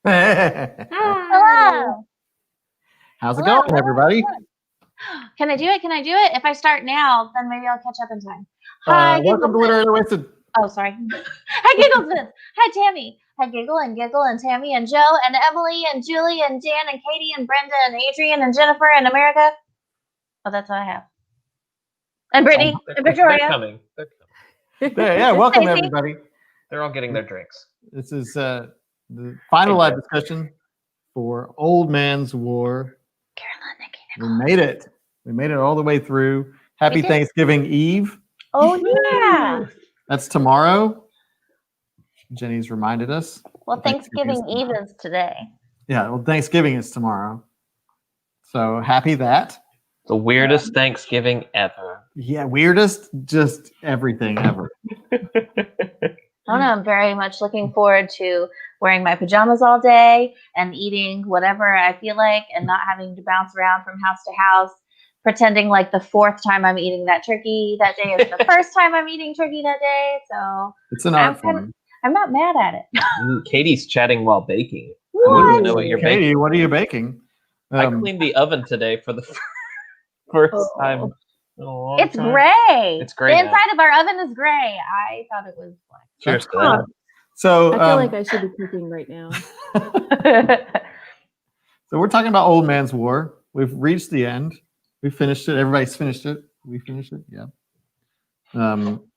Hello. How's it Hello. going, everybody? Can I do it? Can I do it? If I start now, then maybe I'll catch up in time. Hi, Welcome to Literally Wasted. Oh, sorry. Hi, Gigglesmith. Hi, Tammy. Hi, Giggle and Tammy and Joe and Emily and Julie and Jan and Katie and Brenda and Adrian and Jennifer and America. Oh, that's all I have. And Brittany and Victoria. They're coming. Yeah, welcome Stacey. everybody. They're all getting their drinks. This is the final live discussion for Old Man's War. Carolyn, We made it. We made it all the way through. Happy Thanksgiving Eve. Oh, yeah. That's tomorrow. Jenny's reminded us. Well, Thanksgiving Eve is today. Yeah, well, Thanksgiving is tomorrow. So happy that. The weirdest Thanksgiving ever. Yeah, weirdest, just everything ever. I don't know. I'm very much looking forward to wearing my pajamas all day and eating whatever I feel like and not having to bounce around from house to house, pretending like the fourth time I'm eating that turkey that day is the first time I'm eating turkey that day. So it's an art form. I'm not mad at it. Katie's chatting while baking. What? I wouldn't even know what you're Katie, baking. what are you baking? I cleaned the oven today for the first time. It's gray. It's gray. The inside of our oven is gray. I thought it was black. Cheers to that. So I feel like I should be cooking right now. So we're talking about Old Man's War. We've reached the end. We finished it. Everybody's finished it. We finished it. Yeah.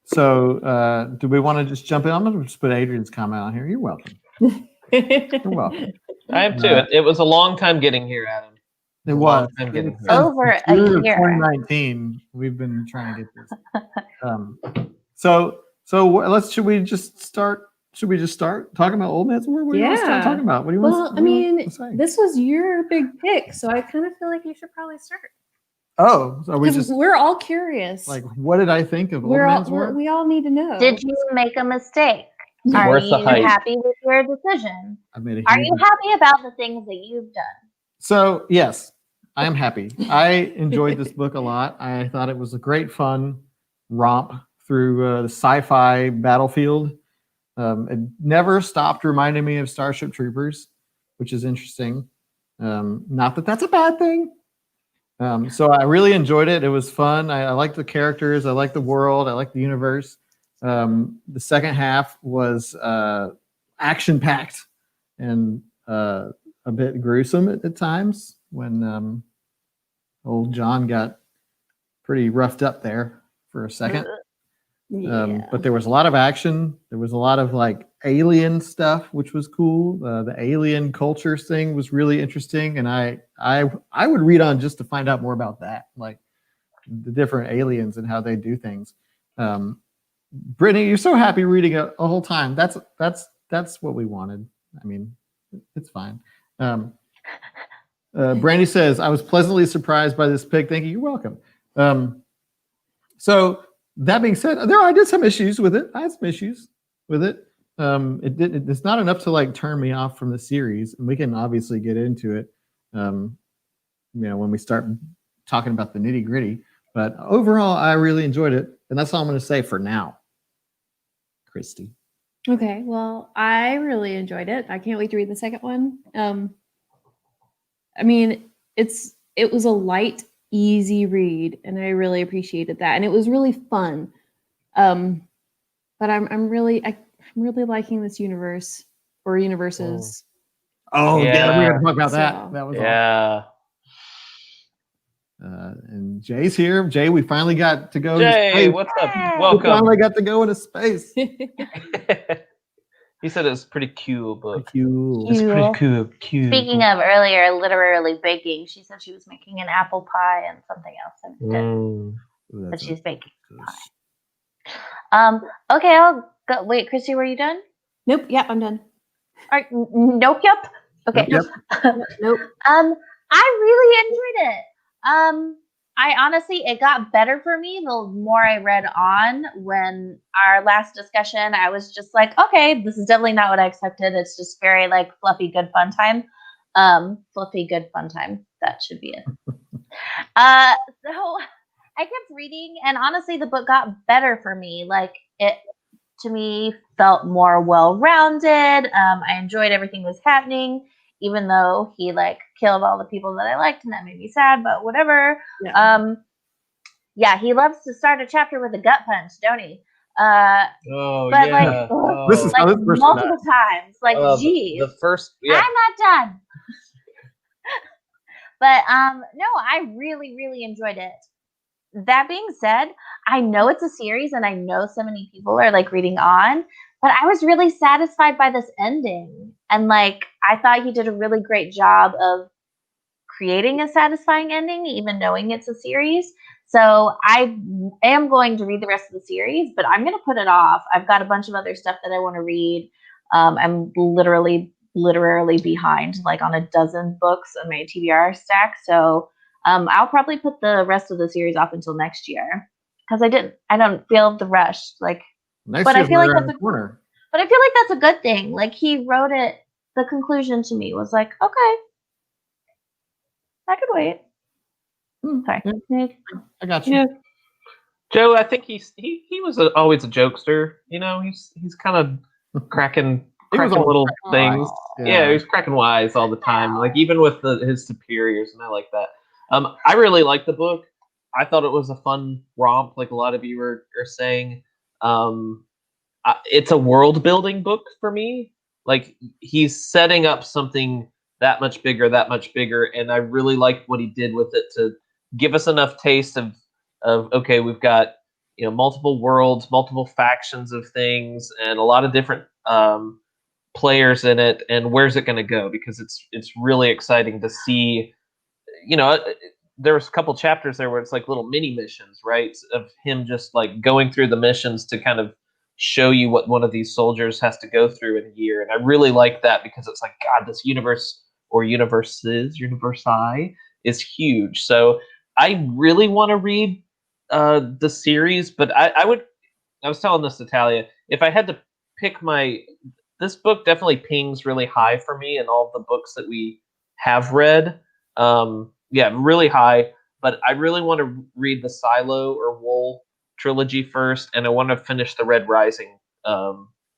So do we want to just jump in? I'm going to just put Adrian's comment on here. You're welcome. You're welcome. I am too. It was a long time getting here, Adam. It was. Over a year. 2019. We've been trying to get this. So should we just start talking about Old Man's War? What do you want to start talking about? What do you want? This was your big pick, so I kind of feel like you should probably start. Oh, so we're all curious. Like, what did I think of Old Man's War? We all need to know. Did you make a mistake? Are you happy with your decision? Are you happy about the things that you've done? So, yes, I am happy. I enjoyed this book a lot. I thought it was a great fun romp through the sci-fi battlefield. It never stopped reminding me of Starship Troopers, which is interesting. Not that that's a bad thing. So I really enjoyed it. It was fun. I liked the characters. I liked the world. I liked the universe. The second half was action-packed and a bit gruesome at times when old John got pretty roughed up there for a second. But there was a lot of action. There was a lot of like alien stuff, which was cool. The alien cultures thing was really interesting, and I would read on just to find out more about that, like the different aliens and how they do things. Brittany, you're so happy reading it the whole time. That's what we wanted. I mean, it's fine. Brandy says, "I was pleasantly surprised by this pick." Thank you. You're welcome. So. That being said, I did some issues with it. I had some issues with it. It's not enough to like turn me off from the series, and we can obviously get into it. When we start talking about the nitty gritty. But overall, I really enjoyed it, and that's all I'm going to say for now. Christy. Okay, well, I really enjoyed it. I can't wait to read the second one. I mean, it was a light, easy read, and I really appreciated that, and it was really fun. But I'm really liking this universe or universes. Oh yeah, we're gonna talk about that. That was awesome. And Jay's here. Jay, we finally got to go. Jay, what's up? Welcome. We finally got to go into space. He said it's pretty cool book. It's pretty cool. Speaking of earlier, literally baking, she said she was making an apple pie and something else. But she's baking pie. Okay, I'll go. Wait, Christy, were you done? Nope. Yeah, I'm done. All right. Nope. Yep. Okay. Yep. Nope. I really enjoyed it. I honestly, it got better for me the more I read on. When our last discussion, I was just like, okay, this is definitely not what I expected. It's just very like fluffy, good fun time. Fluffy, good fun time. That should be it. So I kept reading, and honestly, the book got better for me. Like to me felt more well-rounded. I enjoyed everything that was happening, even though he like killed all the people that I liked, and that made me sad, but whatever. Yeah. Yeah, he loves to start a chapter with a gut punch, don't he? Oh But yeah. like, This is like how this person multiple times. Like, geez, the first, yeah. I'm not done. But no, I really, really enjoyed it. That being said, I know it's a series and I know so many people are like reading on, but I was really satisfied by this ending. And like, I thought he did a really great job of creating a satisfying ending, even knowing it's a series. So I am going to read the rest of the series, but I'm going to put it off. I've got a bunch of other stuff that I want to read. I'm literally behind, like on a dozen books on my TBR stack. So I'll probably put the rest of the series off until next year because I don't feel the rush. Like, next but I year's feel like right around that's the corner. but I feel like that's a good thing. Like he wrote it. The conclusion to me was like, okay, I could wait. Sorry. Yeah, I got you. Yeah. Joe, I think he was always a jokester. You know, he's kind of cracking He was always little cracking things. wise. Yeah, he's cracking wise all the time. Like even with his superiors, and I like that. I really like the book. I thought it was a fun romp, like a lot of you are saying. It's a world building book for me. Like he's setting up something that much bigger, and I really liked what he did with it to give us enough taste of okay, we've got multiple worlds, multiple factions of things, and a lot of different players in it, and where's it going to go? Because it's really exciting to see. There was a couple chapters there where it's like little mini missions, right? Of him just like going through the missions to kind of show you what one of these soldiers has to go through in a year. And I really like that because it's like, God, this universe or universi is huge. So I really want to read the series, but I was telling this to Talia, if I had to pick this book definitely pings really high for me in all the books that we have read. Yeah, really high. But I really want to read the Silo or Wool trilogy first, and I want to finish the Red Rising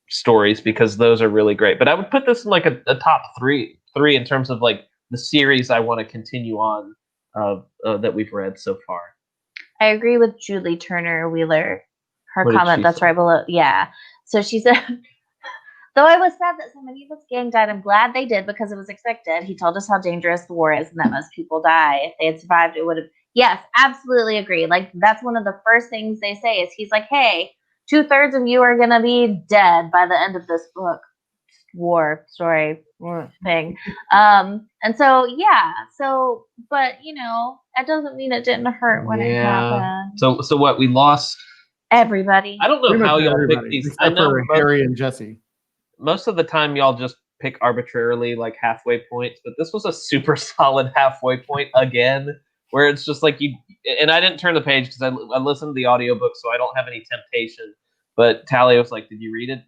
stories because those are really great. But I would put this in like a top three in terms of like the series I want to continue on that we've read so far. I agree with Julie Turner Wheeler. Her What did comment she that's say? right below. Yeah. So she said, though I was sad that so many of his gang died, I'm glad they did because it was expected. He told us how dangerous the war is and that most people die. If they had survived, it would have. Yes, absolutely agree. Like, that's one of the first things they say is he's like, hey, 2/3 of you are going to be dead by the end of this book. War story thing. And so, yeah. So, but, that doesn't mean it didn't hurt when it happened. So what, we lost Everybody. I don't know Pretty much how y'all pick everybody, these. except I know for Harry and Jesse. most of the time y'all just pick arbitrarily like halfway points, but this was a super solid halfway point again, where it's just like and I didn't turn the page because I listened to the audiobook, so I don't have any temptation. But Talia was like, did you read it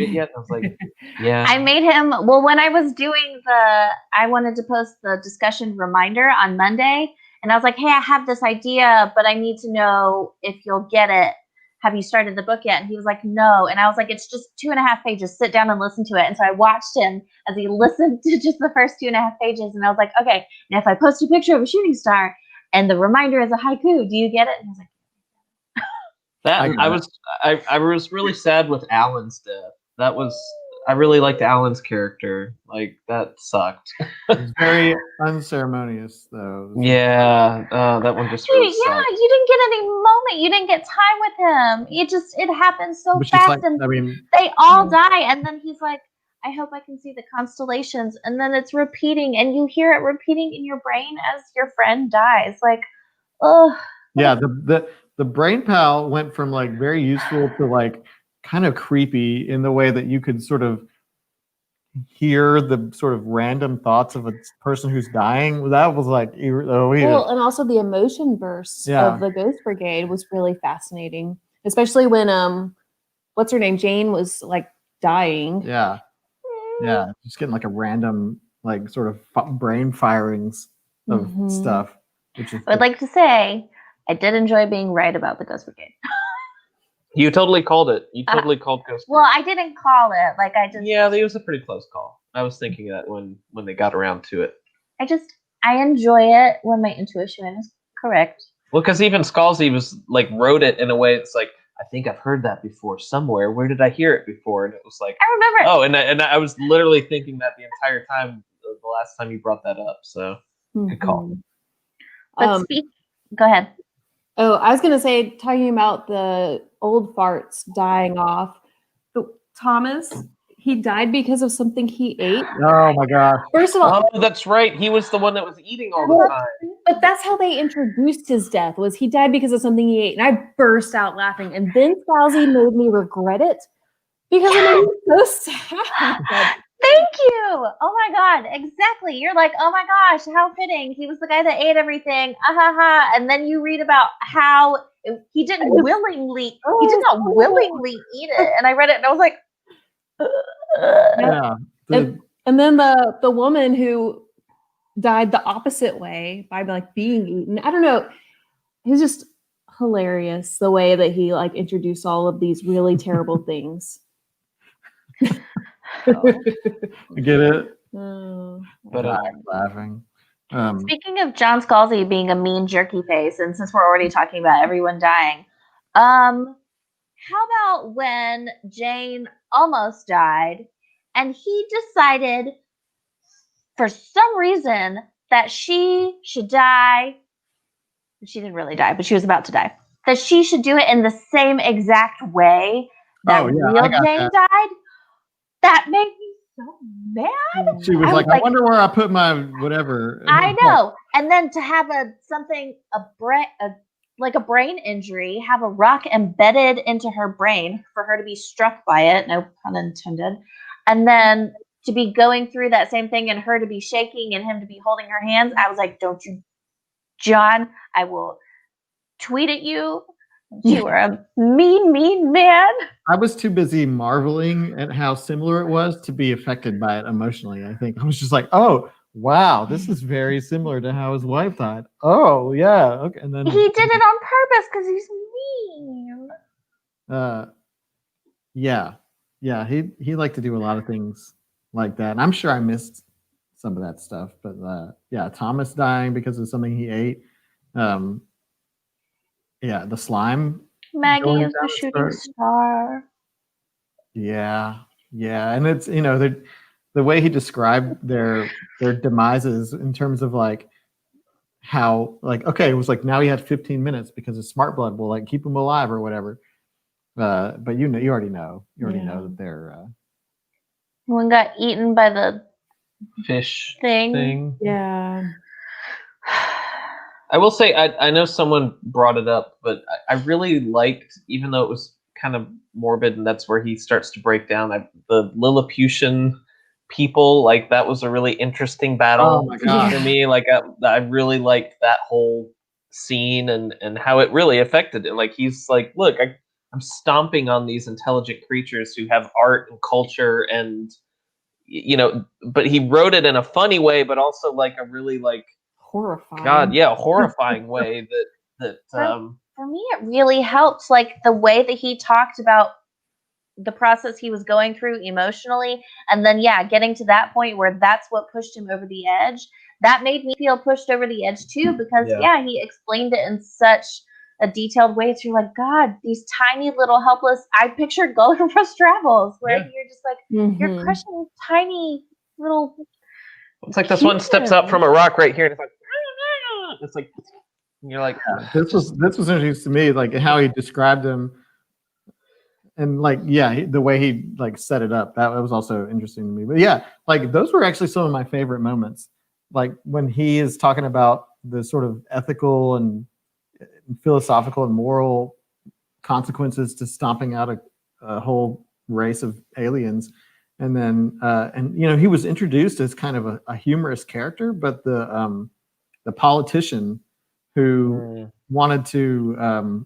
yet? And I was like, yeah. I made him, when I was doing I wanted to post the discussion reminder on Monday, and I was like, hey, I have this idea, but I need to know if you'll get it. Have you started the book yet? And he was like, no. And I was like, it's just 2.5 pages. Sit down and listen to it. And so I watched him as he listened to just the first 2.5 pages. And I was like, okay, now if I post a picture of a shooting star and the reminder is a haiku, do you get it? And he was like, I was really sad with Alan's death. I really liked Alan's character. Like, that sucked. It's very unceremonious, though. Yeah, that one just really sucked. You didn't get any moment. You didn't get time with him. It happened so fast. Like, and I mean, they all die. And then he's like, I hope I can see the constellations. And then it's repeating, and you hear it repeating in your brain as your friend dies. Like, oh. Yeah, the brain pal went from like very useful to like kind of creepy in the way that you could sort of hear the sort of random thoughts of a person who's dying. That was like, Well, and also the emotion bursts of the Ghost Brigade was really fascinating, especially when what's her name, Jane, was like dying. Yeah, just getting like a random like sort of brain firings of stuff. Which is I would like to say I did enjoy being right about the Ghost Brigade. You totally called it. You totally called Ghost. Well, I didn't call it. Like I just. Yeah, it was a pretty close call. I was thinking that when they got around to it. I enjoy it when my intuition is correct. Well, because even Scalzi was like wrote it in a way that's like, I think I've heard that before somewhere. Where did I hear it before? And it was like, I remember it. oh, and I was literally thinking that the entire time, the last time you brought that up. So good call. But go ahead. Oh, I was gonna say, talking about the old farts dying off. Thomas, he died because of something he ate. Oh my gosh. First of all, Oh, that's right. He was the one that was eating all the time. but that's how they introduced his death, was he died because of something he ate. And I burst out laughing. And then Scalzi made me regret it because it made me so sad. Thank you. Oh my God. Exactly. You're like, oh my gosh, how fitting. He was the guy that ate everything. And then you read about how he did not willingly eat it. And I read it and I was like, Yeah. And then the woman who died the opposite way by like being eaten. I don't know. It's just hilarious the way that he like introduced all of these really terrible things. I get it. But I'm laughing. Speaking of John Scalzi being a mean jerky face, and since we're already talking about everyone dying, how about when Jane almost died and he decided for some reason that she should die. She didn't really die, but she was about to die. That she should do it in the same exact way that real Jane died. That made me so mad. She was like, I wonder where I put my whatever. I know. And then to have a brain injury, have a rock embedded into her brain for her to be struck by it, no pun intended, and then to be going through that same thing and her to be shaking and him to be holding her hands. I was like, don't you, John, I will tweet at you. You are a mean, mean man. I was too busy marveling at how similar it was to be affected by it emotionally. I think I was just like, oh, wow, this is very similar to how his wife died. Oh, yeah. Okay. And then he did it on purpose because he's mean. Yeah. He liked to do a lot of things like that. And I'm sure I missed some of that stuff. But yeah, Thomas dying because of something he ate. Yeah, the slime. Maggie is the shooting star. Yeah. And it's, the way he described their demises in terms of like how, like, okay, it was like now he had 15 minutes because his smart blood will like keep him alive or whatever. But you already know that they're one got eaten by the fish thing. Yeah. I will say, I know someone brought it up, but I really liked, even though it was kind of morbid, and that's where he starts to break down, the Lilliputian people, like that was a really interesting battle for me. Like I really liked that whole scene and how it really affected it. Like he's like, look, I'm stomping on these intelligent creatures who have art and culture and, but he wrote it in a funny way, but also like a really like, horrifying. Horrifying way that for me it really helped, like the way that he talked about the process he was going through emotionally, and then getting to that point where that's what pushed him over the edge. That made me feel pushed over the edge too, because he explained it in such a detailed way. So you're like, God, these tiny little helpless, I pictured Gulliver's Travels where you're just like you're crushing tiny little. It's like this one steps up from a rock right here, and it's like you're like, this was interesting to me, like how he described him, and like the way he like set it up. That was also interesting to me. But like those were actually some of my favorite moments. Like when he is talking about the sort of ethical and philosophical and moral consequences to stomping out a whole race of aliens. And then, he was introduced as kind of a humorous character, but the politician who wanted to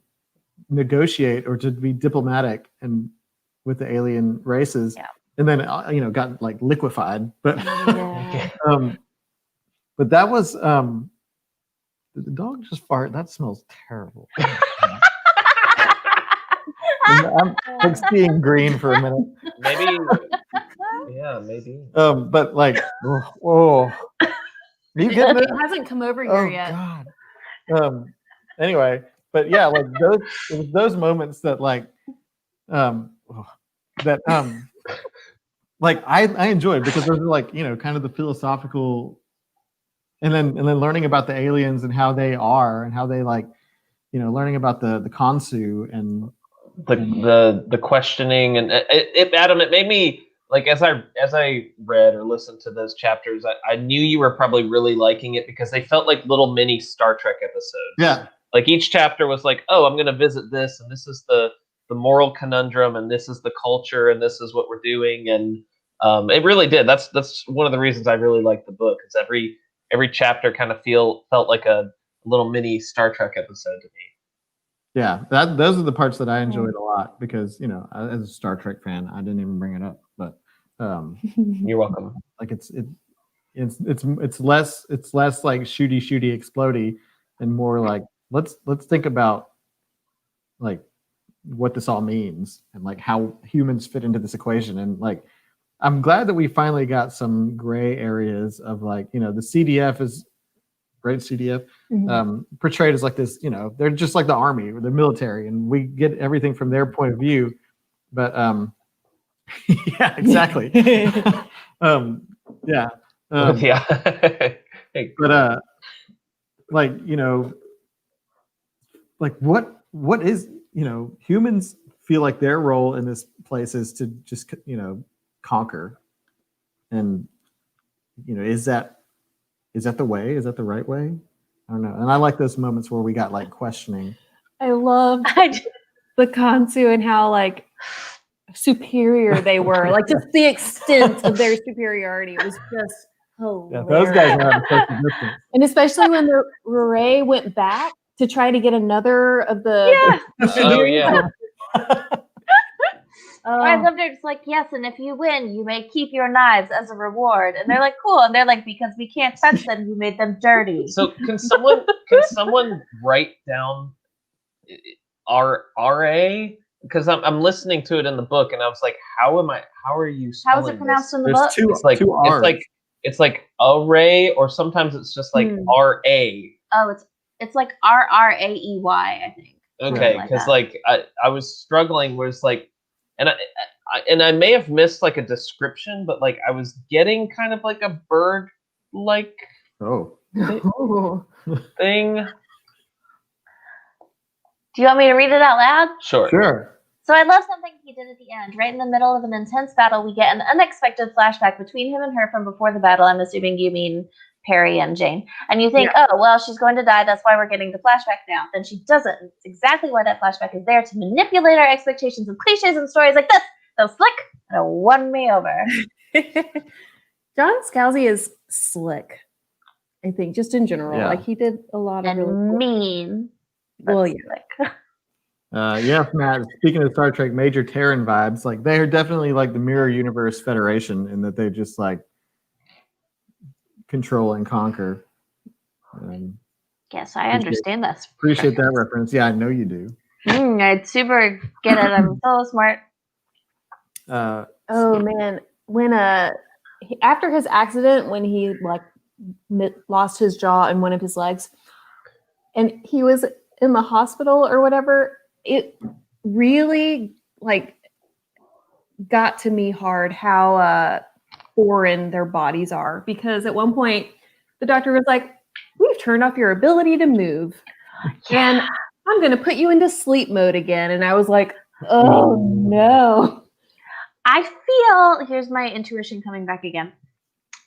negotiate or to be diplomatic and with the alien races, and then got like liquefied. But but that was did the dog just fart? That smells terrible. I'm like seeing green for a minute. Maybe. Yeah, maybe. But like, are you getting It it? hasn't come over Oh here yet. God. Anyway, but yeah, like it was those moments that like, that like I enjoyed, because those are like, kind of the philosophical, and then learning about the aliens and how they are and how they like, learning about the Kansu and The questioning, and Adam, it made me like, as I read or listened to those chapters, I knew you were probably really liking it because they felt like little mini Star Trek episodes. Yeah. Like each chapter was like, oh, I'm going to visit this, and this is the moral conundrum, and this is the culture, and this is what we're doing, and it really did. That's one of the reasons I really like the book. Is every chapter kind of felt like a little mini Star Trek episode to me. Yeah, those are the parts that I enjoyed a lot, because as a Star Trek fan, I didn't even bring it up, but You're welcome. like it's less like shooty explodey, and more like let's think about like what this all means and like how humans fit into this equation. And like, I'm glad that we finally got some gray areas of like, the CDF is great. CDF portrayed as like this, they're just like the army or the military, and we get everything from their point of view. But yeah, exactly. Yeah. Yeah. But like, like what is, humans feel like their role in this place is to just, conquer. And, is that the way? Is that the right way? I don't know. And I like those moments where we got like questioning. I loved the Kansu and how like superior they were, like just the extent of their superiority. It was just hilarious. Yeah, those guys are having distance. And especially when the Ray went back to try to get another of the Oh yeah. I loved it. It's like, yes, and if you win, you may keep your knives as a reward. And they're like, cool. And they're like, because we can't touch them, you made them dirty. So can someone write down RA? Because I'm listening to it in the book, and I was like, how are you spelling How is it pronounced this? in the There's book? two R's. It's like array, or sometimes it's just like RA. Oh, it's like RRAEY, I think. Okay, because like I was struggling, where it's like, and I may have missed like a description, but like I was getting kind of like a bird like thing. Do you want me to read it out loud? Sure. So I love something he did at the end. Right in the middle of an intense battle, we get an unexpected flashback between him and her from before the battle. I'm assuming you mean Perry and Jane. And you think, oh, well, she's going to die. That's why we're getting the flashback now. Then she doesn't. It's exactly why that flashback is there, to manipulate our expectations with cliches and stories like this. So slick, and it won me over. John Scalzi is slick, I think, just in general. Yeah. Like he did a lot of And really cool. mean. Well, yeah. Slick. Yeah, Matt, speaking of Star Trek, Major Terran vibes, like they are definitely like the Mirror Universe Federation, in that they just like control and conquer. Yes, I understand this. Appreciate that reference. Yeah, I know you do. I'd super get it. I'm so smart. Oh man, when after his accident, when he like lost his jaw and one of his legs, and he was in the hospital or whatever, it really like got to me hard how foreign their bodies are, because at one point the doctor was like, we've turned off your ability to move and I'm going to put you into sleep mode again. And I was like, oh no. I feel, here's my intuition coming back again.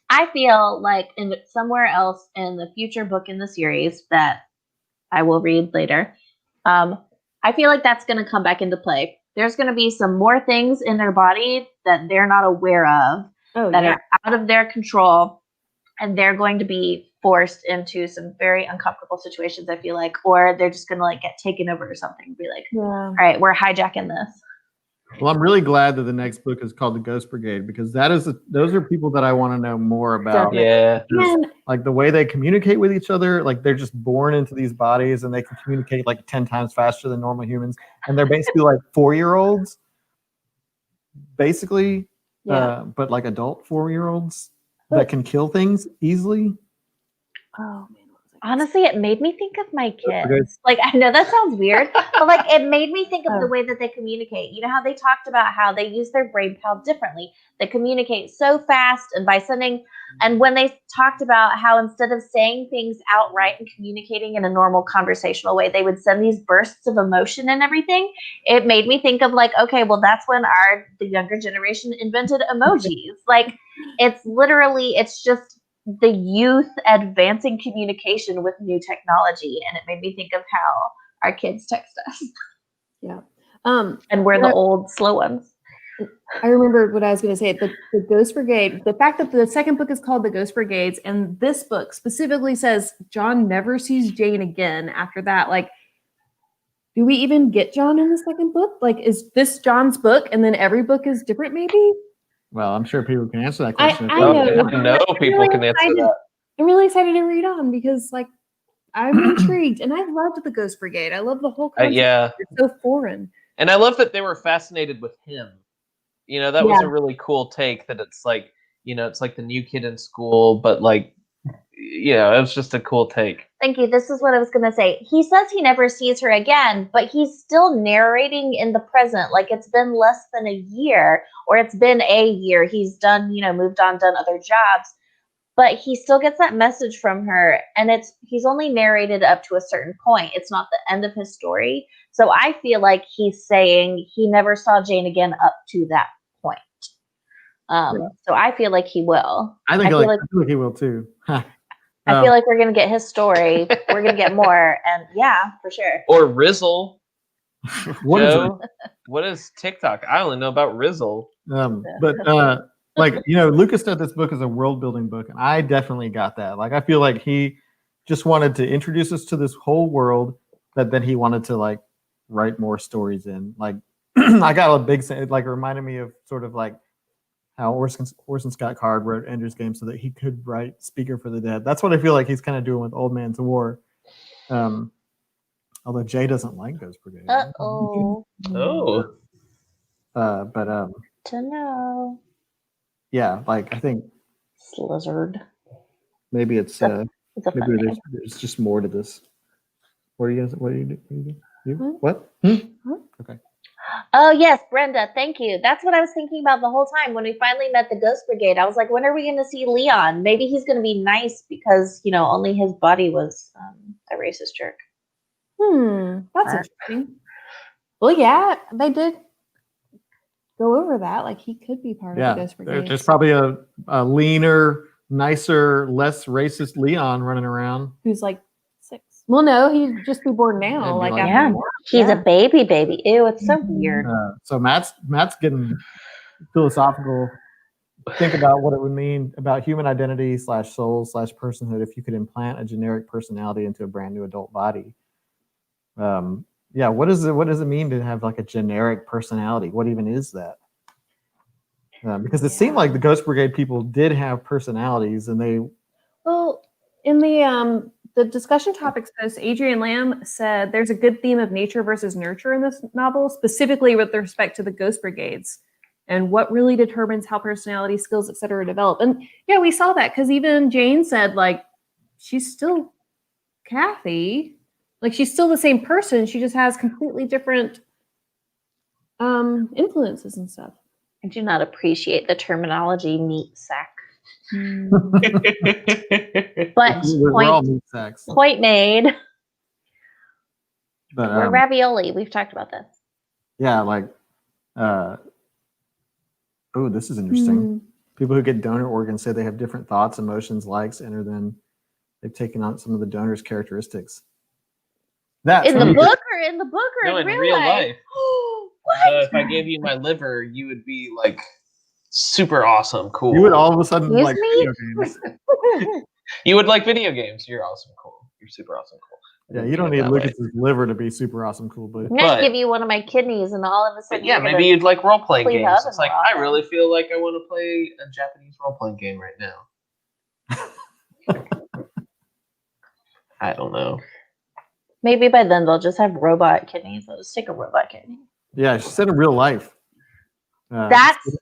I feel like in somewhere else in the future book in the series that I will read later, I feel like that's going to come back into play. There's going to be some more things in their body that they're not aware of, that are out of their control, and they're going to be forced into some very uncomfortable situations, I feel like, or they're just going to like get taken over or something and be like, all right, we're hijacking this. Well, I'm really glad that the next book is called The Ghost Brigade because those are people that I want to know more about. Definitely. Yeah. Because, like the way they communicate with each other, like they're just born into these bodies and they can communicate like 10 times faster than normal humans. And they're basically like 4-year-olds, basically, Yeah. but like adult 4-year-olds that can kill things easily. Oh man. Honestly, it made me think of my Okay. kids. Like, I know that sounds weird, but like it made me think of Oh. the way that they communicate. You know how they talked about how they use their brain power differently. They communicate so fast and by sending, and when they talked about how instead of saying things outright and communicating in a normal conversational way, they would send these bursts of emotion and everything. It made me think of like, okay, well, that's when the younger generation invented emojis. Like, it's just the youth advancing communication with new technology, and it made me think of how our kids text us. Yeah. And we're the old slow ones. I remembered what I was going to say. The Ghost Brigade, the fact that the second book is called The Ghost Brigades, and this book specifically says John never sees Jane again after that. Like, do we even get John in the second book? Like, is this John's book and then every book is different maybe? Well, I'm sure people can answer that I question. know. No people can answer that. I'm really excited to read on because like I'm intrigued and I loved the Ghost Brigade. I love the whole concept. Yeah. It's so foreign. And I love that they were fascinated with him. You know, that was a really cool take that it's like, you know, it's like the new kid in school, but like, you know, it was just a cool take. Thank you. This is what I was going to say. He says he never sees her again, but he's still narrating in the present. Like it's been less than a year, or it's been a year. He's done, moved on, done other jobs, but he still gets that message from her. And he's only narrated up to a certain point. It's not the end of his story. So I feel like he's saying he never saw Jane again up to that point. So I feel like he will. I feel like he will too. I feel like we're going to get his story. We're going to get more. And yeah, for sure. Or Rizzle. What What is TikTok? I only know about Rizzle. But Lucas said this book is a world building book, and I definitely got that. Like, I feel like he just wanted to introduce us to this whole world, but then he wanted to like write more stories in. Like, I got a big, like, it reminded me of sort of like how Orson Scott Card wrote Ender's Game so that he could write Speaker for the Dead. That's what I feel like he's kind of doing with Old Man's War. Although Jay doesn't like Ghost Brigade. Oh. To know. Yeah, like I think Slizzard. Maybe it's maybe there's just more to this. What do? What? Okay. Oh yes, Brenda, thank you. That's what I was thinking about the whole time when we finally met the Ghost Brigade. I was like, when are we going to see Leon? Maybe he's going to be nice because only his body was a racist jerk. That's interesting. Well, yeah, they did go over that. Like he could be part of the Ghost Brigade. There's probably a leaner, nicer, less racist Leon running around. Who's like 6. Well, no, he'd just be born now. He's a baby. Ew, it's so weird. So Matt's getting philosophical. Think about what it would mean about human identity / soul / personhood if you could implant a generic personality into a brand new adult body. What does it mean to have like a generic personality? What even is that? Because it seemed like the Ghost Brigade people did have personalities, and they. Well, in the discussion topics post, Adrian Lamb said there's a good theme of nature versus nurture in this novel, specifically with respect to the Ghost Brigades and what really determines how personality, skills, etc. develop. And yeah, we saw that because even Jane said like she's still Kathy. Like she's still the same person. She just has completely different influences and stuff. I do not appreciate the terminology meat sack. But we're all meat sacks. Point made. But we're ravioli. We've talked about this. Yeah, like this is interesting. People who get donor organs say they have different thoughts, emotions, likes, and then they've taken on some of the donor's characteristics. In the book or in real life. What? So if I gave you my liver, you would be like super awesome, cool. You would all of a sudden like me? video games. You would like video games. You're awesome, cool. You're super awesome, cool. Yeah, you don't need Lucas's liver to be super awesome cool, but I'm gonna give you one of my kidneys, and all of a sudden, yeah, maybe you'd like role playing clean games. up It's and like raw I them. really feel like I want to play a Japanese role playing game right now. I don't know. Maybe by then they'll just have robot kidneys. They'll just take a robot kidney. yeah, she said in real life. That's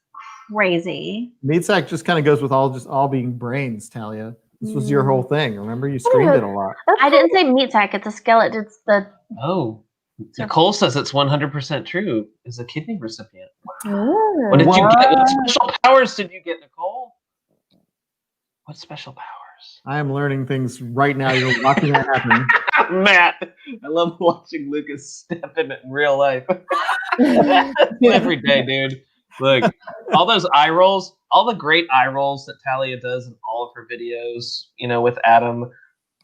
crazy. Meat sack just kind of goes with all being brains, Talia. This was your whole thing. Remember, you screamed it a lot. I didn't say meat sack. It's a skeleton. It's the. Oh, Nicole says it's 100% true. Is a kidney recipient. Oh. What did you get? What special powers did you get, Nicole? What special powers? I am learning things right now. You're watching that happen. Matt, I love watching Lucas step in it in real life. Every day, dude. Look, all those eye rolls, all the great eye rolls that Talia does in all of her videos, with Adam.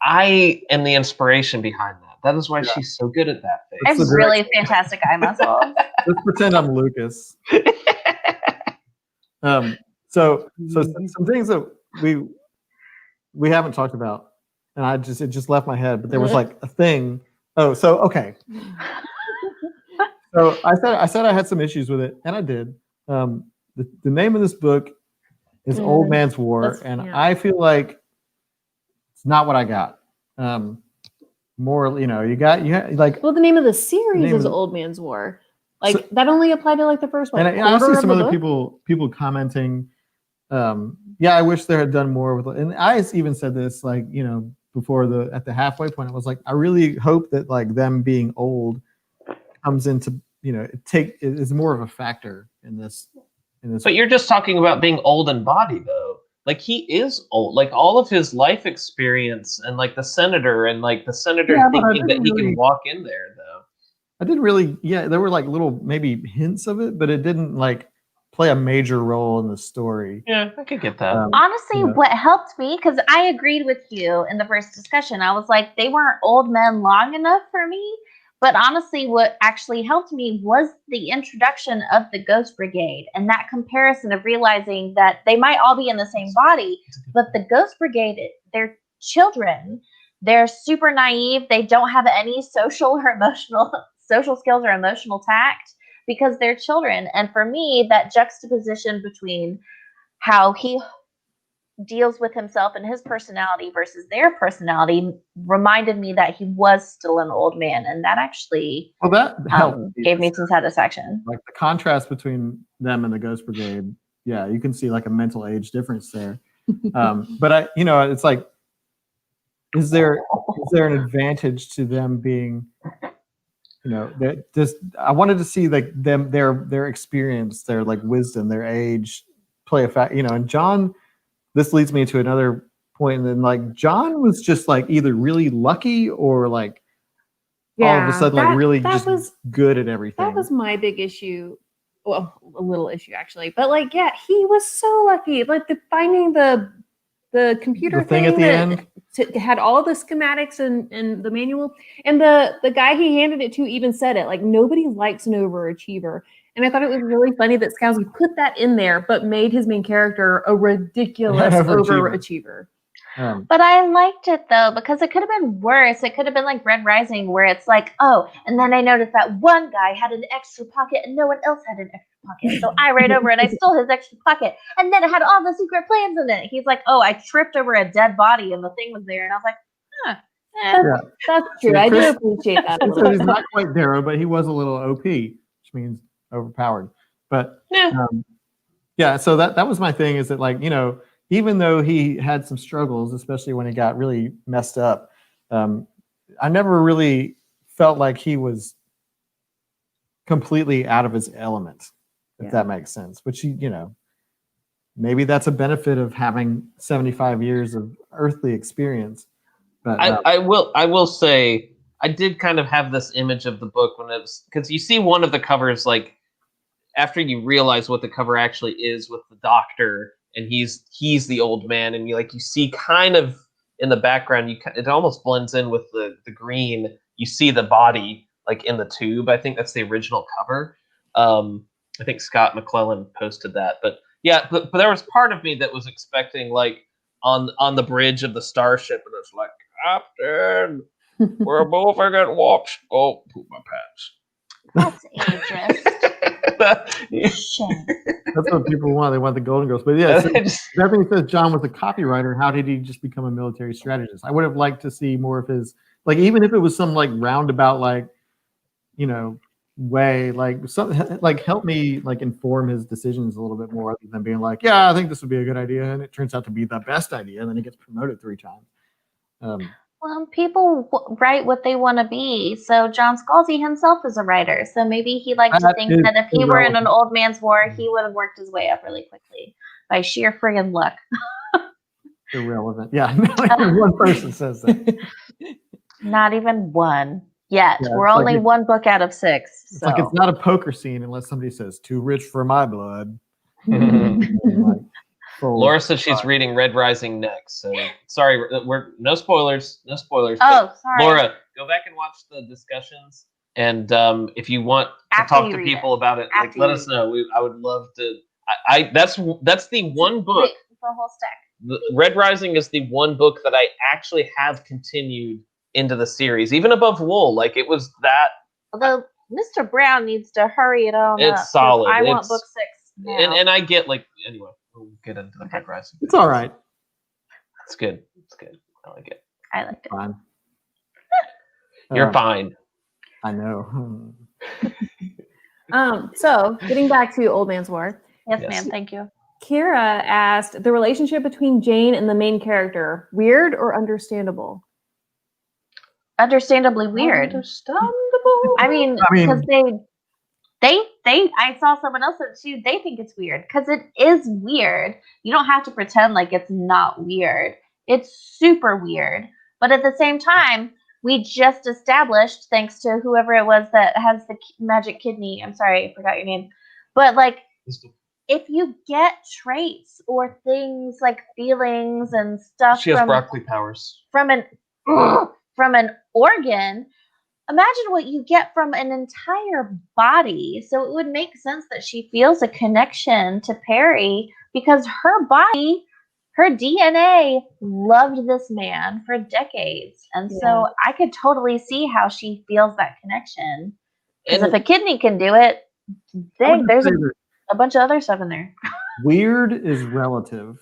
I am the inspiration behind that. That is why she's so good at that thing. I have really fantastic eye muscles. Let's pretend I'm Lucas. So some things that we haven't talked about, and it just left my head, but there was like a thing. Oh, so okay. So I said I had some issues with it, and I did. The name of this book is Old Man's War, and I feel like it's not what I got. More, you got like. Well, the name of the series is Old Man's War. Like that only applied to like the first one. And I see some other people commenting. Yeah, I wish there had done more with it. And I even said this, like, before at the halfway point, I was like, I really hope that like them being old comes into, it is more of a factor in this. But you're just talking about being old in body, though. Like he is old. Like all of his life experience, and like the senator thinking that he can walk in there, though. I didn't really. Yeah, there were like little maybe hints of it, but it didn't like play a major role in the story. Yeah, I could get that. Honestly, what helped me, because I agreed with you in the first discussion, I was like, they weren't old men long enough for me. But honestly, what actually helped me was the introduction of the Ghost Brigade and that comparison of realizing that they might all be in the same body, but the Ghost Brigade, they're children. They're super naive. They don't have any social skills or emotional tact because they're children. And for me, that juxtaposition between how he deals with himself and his personality versus their personality reminded me that he was still an old man, and that actually gave me some satisfaction. Like the contrast between them and the Ghost Brigade, yeah, you can see like a mental age difference there. But it's like, is there an advantage to them being, I wanted to see like their experience, their like wisdom, their age play a fact, and John. This leads me to another point, and then like John was just like either really lucky or like all of a sudden like really just good at everything. That was my big issue. Well, a little issue actually, but like he was so lucky. Like finding the computer thing at the end had all the schematics and the manual, and the guy he handed it to even said it, like nobody likes an overachiever. And I thought it was really funny that Scalzi put that in there, but made his main character a ridiculous overachiever. But I liked it though, because it could have been worse. It could have been like Red Rising, where it's like, oh, and then I noticed that one guy had an extra pocket and no one else had an extra pocket. So I ran over and I stole his extra pocket. And then it had all the secret plans in it. He's like, oh, I tripped over a dead body and the thing was there. And I was like, huh. That's true. I do appreciate that. So he's not quite Darrow, but he was a little OP, which means overpowered. But so that was my thing, is that like, even though he had some struggles, especially when he got really messed up, I never really felt like he was completely out of his element, if that makes sense. Which maybe that's a benefit of having 75 years of earthly experience. But I will say I did kind of have this image of the book when it was, because you see one of the covers, like after you realize what the cover actually is with the doctor, and he's the old man, and you see kind of in the background, it almost blends in with the green. You see the body like in the tube. I think that's the original cover. I think Scott McClellan posted that, but yeah, but there was part of me that was expecting like on the bridge of the starship, and it's like, Captain, We're both getting walks. Oh, poop my That's ageist. pants. Shame. That's what people want. They want the Golden Girls. But yeah, so Stephanie says John was a copywriter. How did he just become a military strategist? I would have liked to see more of his, like, even if it was some like roundabout, like, way, like some, like help me like inform his decisions a little bit more, other than being like, yeah, I think this would be a good idea, and it turns out to be the best idea, and then he gets promoted 3 times. Well, people write what they want to be. So John Scalzi himself is a writer. So maybe he liked to think that if he were in an old man's war, he would have worked his way up really quickly by sheer friggin' luck. Irrelevant. Yeah, not even one person says that. Not even one yet. Yeah, we're only one book out of 6. It's so. like it's not a poker scene unless somebody says too rich for my blood. Laura said she's reading Red Rising next. So sorry, we're no spoilers. No spoilers. Oh, sorry. Laura, go back and watch the discussions. And if you want to talk to people about it, like let us know. I would love to. That's the one book. Wait, the whole stack. Red Rising is the one book that I actually have continued into the series, even above Wool. Like it was that. Although Mr. Brown needs to hurry it on up. It's solid. I want book 6 now. And I get like anyway. We'll get into the Red Rising. It's all right. It's good. It's good. I like it. I like it. Fine. You're fine. I know. So getting back to Old Man's War. Yes, ma'am. Thank you. Kira asked, the relationship between Jane and the main character, weird or understandable? Understandably weird. Understandable. I mean, because I saw someone else that they think it's weird because it is weird. You don't have to pretend like it's not weird. It's super weird. But at the same time, we just established, thanks to whoever it was that has the magic kidney. I'm sorry, I forgot your name. But like, if you get traits or things like feelings and stuff, she has broccoli powers from an organ. Imagine what you get from an entire body. So it would make sense that she feels a connection to Perry because her body, her DNA loved this man for decades. And so I could totally see how she feels that connection. Because if a kidney can do it, there's a bunch of other stuff in there. Weird is relative.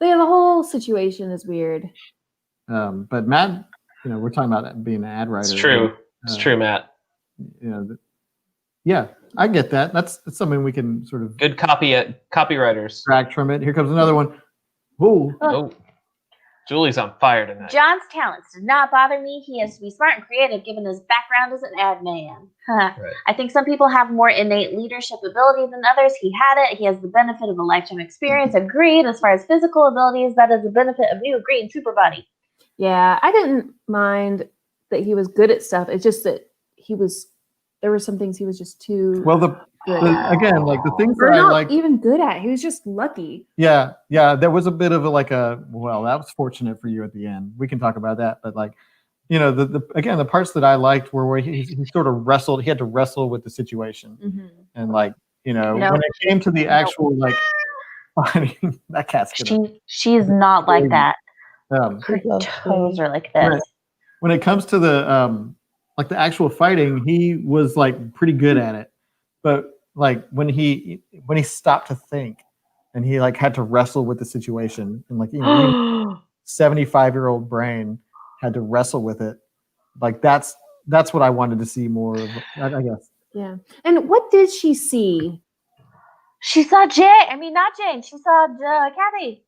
Yeah, the whole situation is weird. But Matt, we're talking about being an ad writer. It's true. It's true, Matt. Yeah, I get that. That's something we can sort of good copywriters extract from it. Here comes another one. Ooh. Oh, Julie's on fire tonight. John's talents did not bother me. He has to be smart and creative given his background as an ad man. Right. I think some people have more innate leadership ability than others. He had it. He has the benefit of a lifetime experience. Agreed. As far as physical abilities, that is the benefit of new green super body. Yeah, I didn't mind that he was good at stuff. It's just that there were some things he was just too again, like the things that I not like even good at. He was just lucky. Yeah, there was a bit of that was fortunate for you at the end. We can talk about that, but like, the parts that I liked were where he sort of wrestled. He had to wrestle with the situation, and when it came to the actual fighting, that cat's she's not like that. Her toes are like this. When it comes to the the actual fighting, he was pretty good at it. But when he stopped to think and he had to wrestle with the situation and 75-year-old brain had to wrestle with it. That's what I wanted to see more of, I guess. Yeah. And what did she see? She saw not Jane. She saw Kathy.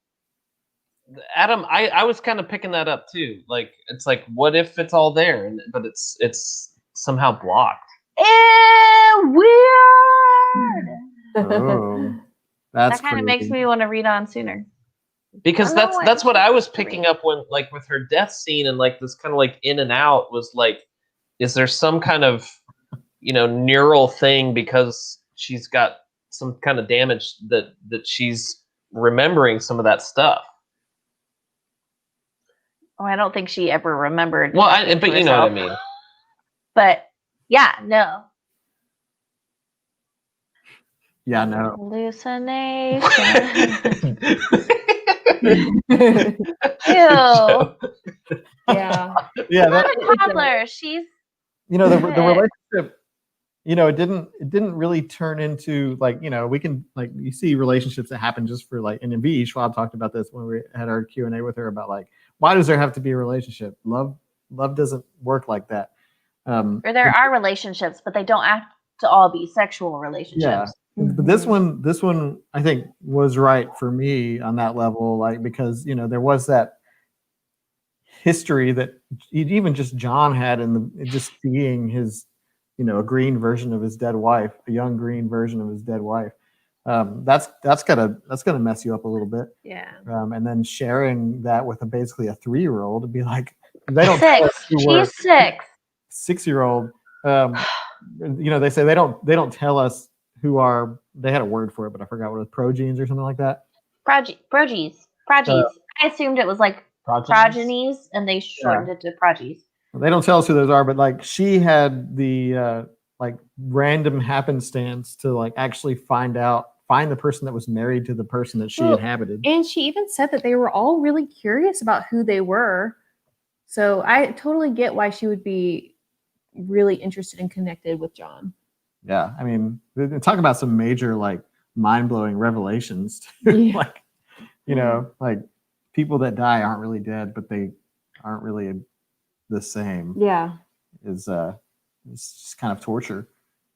Adam, I was kind of picking that up too. It's what if it's all there, but it's somehow blocked. Weird. Oh, that kind of makes me want to read on sooner. Because that's what I was picking up when with her death scene and this kind of in and out was is there some kind of neural thing because she's got some kind of damage that she's remembering some of that stuff. Oh, I don't think she ever remembered. Well, but you know what I mean. But yeah, no. Yeah, no. Hallucination. So, Yeah. Yeah, Not that, a toddler. She's the relationship, it didn't really turn into like, we can like, you see relationships that happen just for like, and V. Schwab talked about this when we had our Q&A with her about like, why does there have to be a relationship? Love doesn't work like that. or there are relationships, but they don't have to all be sexual relationships. Yeah. But this one I think was right for me on that level, like, because there was that history that even just John had just seeing his, a green version of his dead wife, a young green version of his dead wife. That's gonna mess you up a little bit. Yeah. And then sharing that with basically a 3-year-old to be like, they don't tell us 6. who we're She's 6. 6-year-old. They say they don't tell us who are. They had a word for it, but I forgot what it was. Progenes or something like that. Proges. I assumed it was like progenies, and they shortened it to proges. They don't tell us who those are, but like she had the like random happenstance to like actually find the person that was married to the person that she inhabited. And she even said that they were all really curious about who they were. So I totally get why she would be really interested and connected with John. Yeah, I mean, they talk about some major like mind-blowing revelations. Yeah. Like, like people that die aren't really dead, but they aren't really the same. Yeah. It's just kind of torture.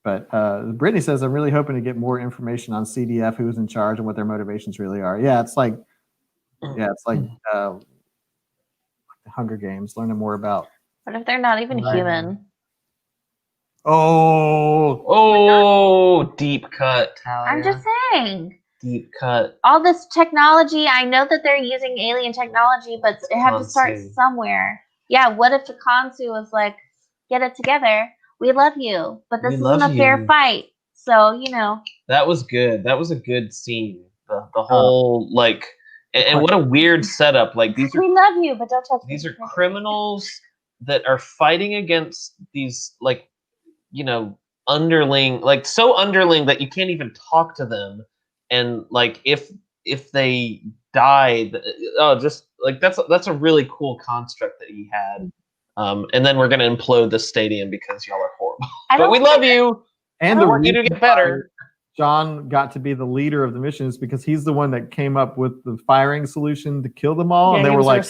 But Brittany says, I'm really hoping to get more information on CDF, who's in charge, and what their motivations really are. Yeah, it's like Hunger Games, learning more about. What if they're not even human? Oh, deep cut, Talia. I'm just saying. Deep cut. All this technology, I know that they're using alien technology, but it had to start somewhere. Yeah, what if the Kansu was like, get it together? We love you, but this isn't a fair fight. So, That was good. That was a good scene. The whole, like, and what a weird setup. Like, these are, we love you, but don't touch these me. are criminals that are fighting against these, like, underling, like so underling that you can't even talk to them. And like if they died, just like that's a really cool construct that he had. And then we're gonna implode the stadium because y'all are horrible. But we love you, and we want you to get better. John got to be the leader of the missions because he's the one that came up with the firing solution to kill them all. Yeah, and they were like,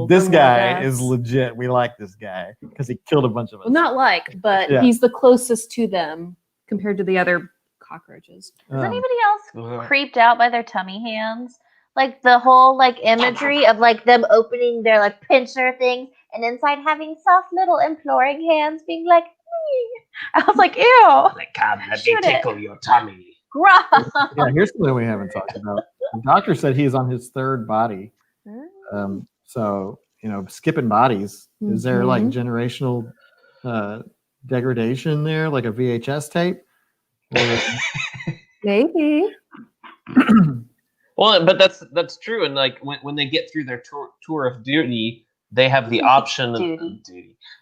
this guy is deaths. legit. We like this guy because he killed a bunch of us. Well, not like, but he's the closest to them compared to the other cockroaches. Is anybody else creeped out by their tummy hands? Like the whole like imagery of like them opening their like pincer things and inside having soft little imploring hands being like, I was like, ew. Like, come, let me tickle your tummy. Gross. Yeah, here's something we haven't talked about. The doctor said he's on his 3rd body. So, skipping bodies. Is there like generational degradation there, like a VHS tape? Maybe. Well, but that's true. And like when they get through their tour of duty, they have the option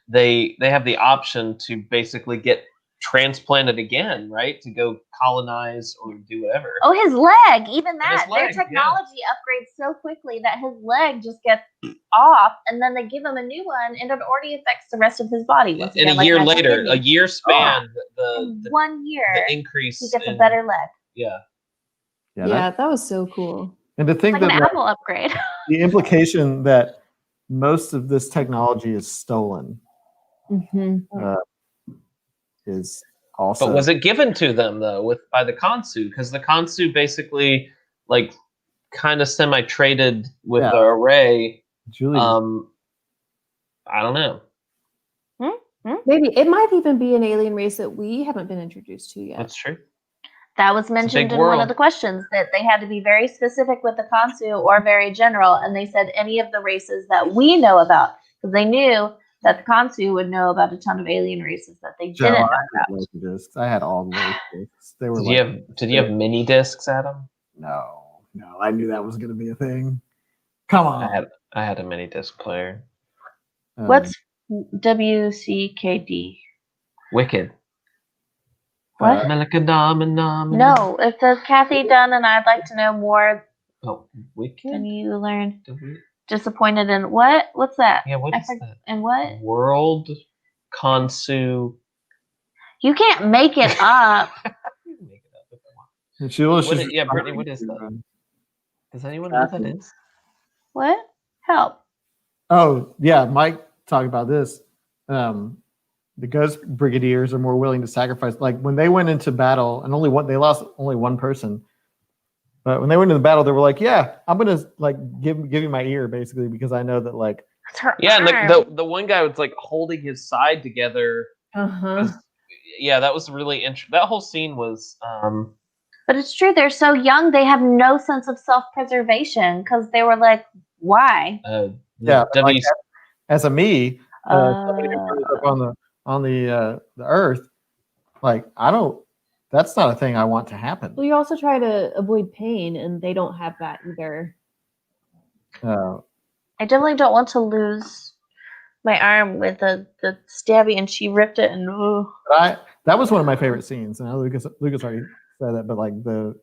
they have the option to basically get transplanted again, right? To go colonize or do whatever. Oh, his leg, even that. Leg, their technology upgrades so quickly that his leg just gets off, and then they give him a new one, and it already affects the rest of his body. And again, a year later, a year span, the 1 year, the increase, he gets a better leg. Yeah. Yeah, that was so cool. And to think like that an Apple upgrade. The implication that most of this technology is stolen. Is also. But was it given to them though by the Kansu? Because the Kansu basically like kind of semi-traded with the array. Julie. I don't know. Maybe it might even be an alien race that we haven't been introduced to yet. That's true. That was mentioned in one of the questions, that they had to be very specific with the Kansu or very general, and they said any of the races that we know about, because they knew that the Kansu would know about a ton of alien races that they didn't know about. I had all the discs. They were. Did you have mini discs, Adam? No. I knew that was going to be a thing. Come on. I had a mini disc player. What's WCKD? Wicked. What? No, if the Kathy Dunn and I'd like to know more Oh, Wicked? And you learn Did we- disappointed in what? What's that? Yeah, what I is that? And what? World Konsu. You can't make it up. Make it up if I want. And she was What just is- yeah, Brittany, what is that? Does anyone know what that is? What? Help. Oh yeah, Mike talked about this. The Ghost Brigadiers are more willing to sacrifice. Like when they went into battle, and they lost only one person. But when they went into the battle, they were like, "Yeah, I'm gonna like give you my ear, basically, because I know that like." It's her Yeah, and arm. the one guy was like holding his side together. Uh-huh. Yeah, that was really interesting. That whole scene was But it's true. They're so young. They have no sense of self-preservation because they were like, why? Yeah, but, like, W. as a me, somebody who grows up on the earth, like I don't. That's not a thing I want to happen. Well, you also try to avoid pain, and they don't have that either. I definitely don't want to lose my arm with the stabby, and she ripped it. And ooh. That was one of my favorite scenes. And I know Lucas already said that, but like the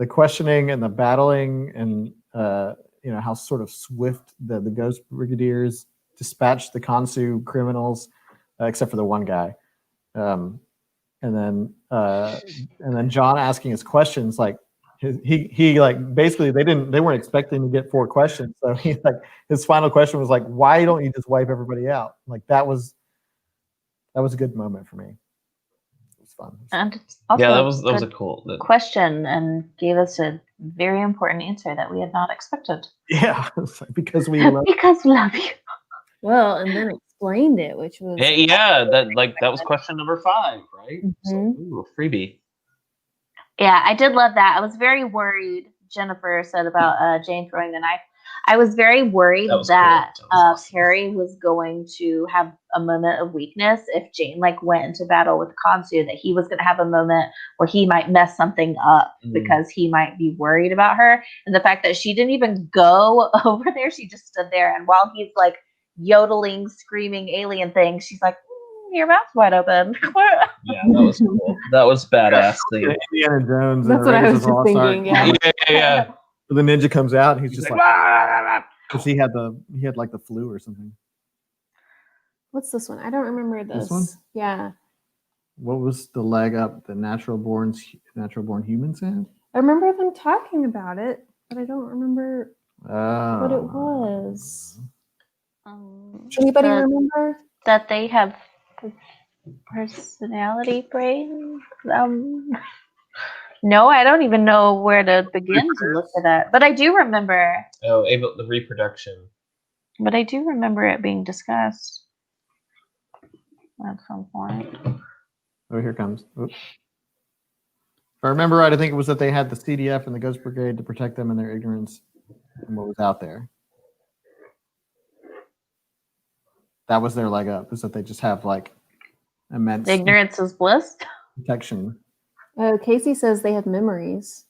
questioning and the battling, and how sort of swift the Ghost Brigadiers dispatched the Kansu criminals, except for the one guy. And then John asking his questions, like he like basically they weren't expecting to get 4 questions, so he like his final question was like, why don't you just wipe everybody out? Like that was a good moment for me. It was fun. And it's also Yeah, that was a cool question, and gave us a very important answer that we had not expected. Yeah, it's like, because we love because we love you. Well, and then explained it, which was Yeah, that was question number 5, right? So, Mhm. ooh, freebie. Yeah, I did love that. I was very worried. Jennifer said about Jane throwing the knife. I was very worried That was that cool. That was awesome. Perry was going to have a moment of weakness if Jane like went into battle with Kansu, that he was going to have a moment where he might mess something up because he might be worried about her. And the fact that she didn't even go over there, she just stood there. And while he's like yodeling, screaming alien things, she's like, your mouth's wide open. Yeah, that was cool. That was badass. Indiana Jones. That's what I was just thinking. Yeah. Yeah. The ninja comes out and he's just like, "Rah!" because he had like the flu or something. What's this one? I don't remember this. one? Yeah. What was the leg up the natural born humans had? I remember them talking about it, but I don't remember what it was. Anybody remember? That they have personality brain? No, I don't even know where to begin to look for that. But I do remember. Oh, the reproduction. But I do remember it being discussed at some point. Oh, here it comes. Oops. If I remember right, I think it was that they had the CDF and the Ghost Brigade to protect them in their ignorance and what was out there. That was their leg up, is that they just have like immense Ignorance is bliss. protection. Casey says they have memories.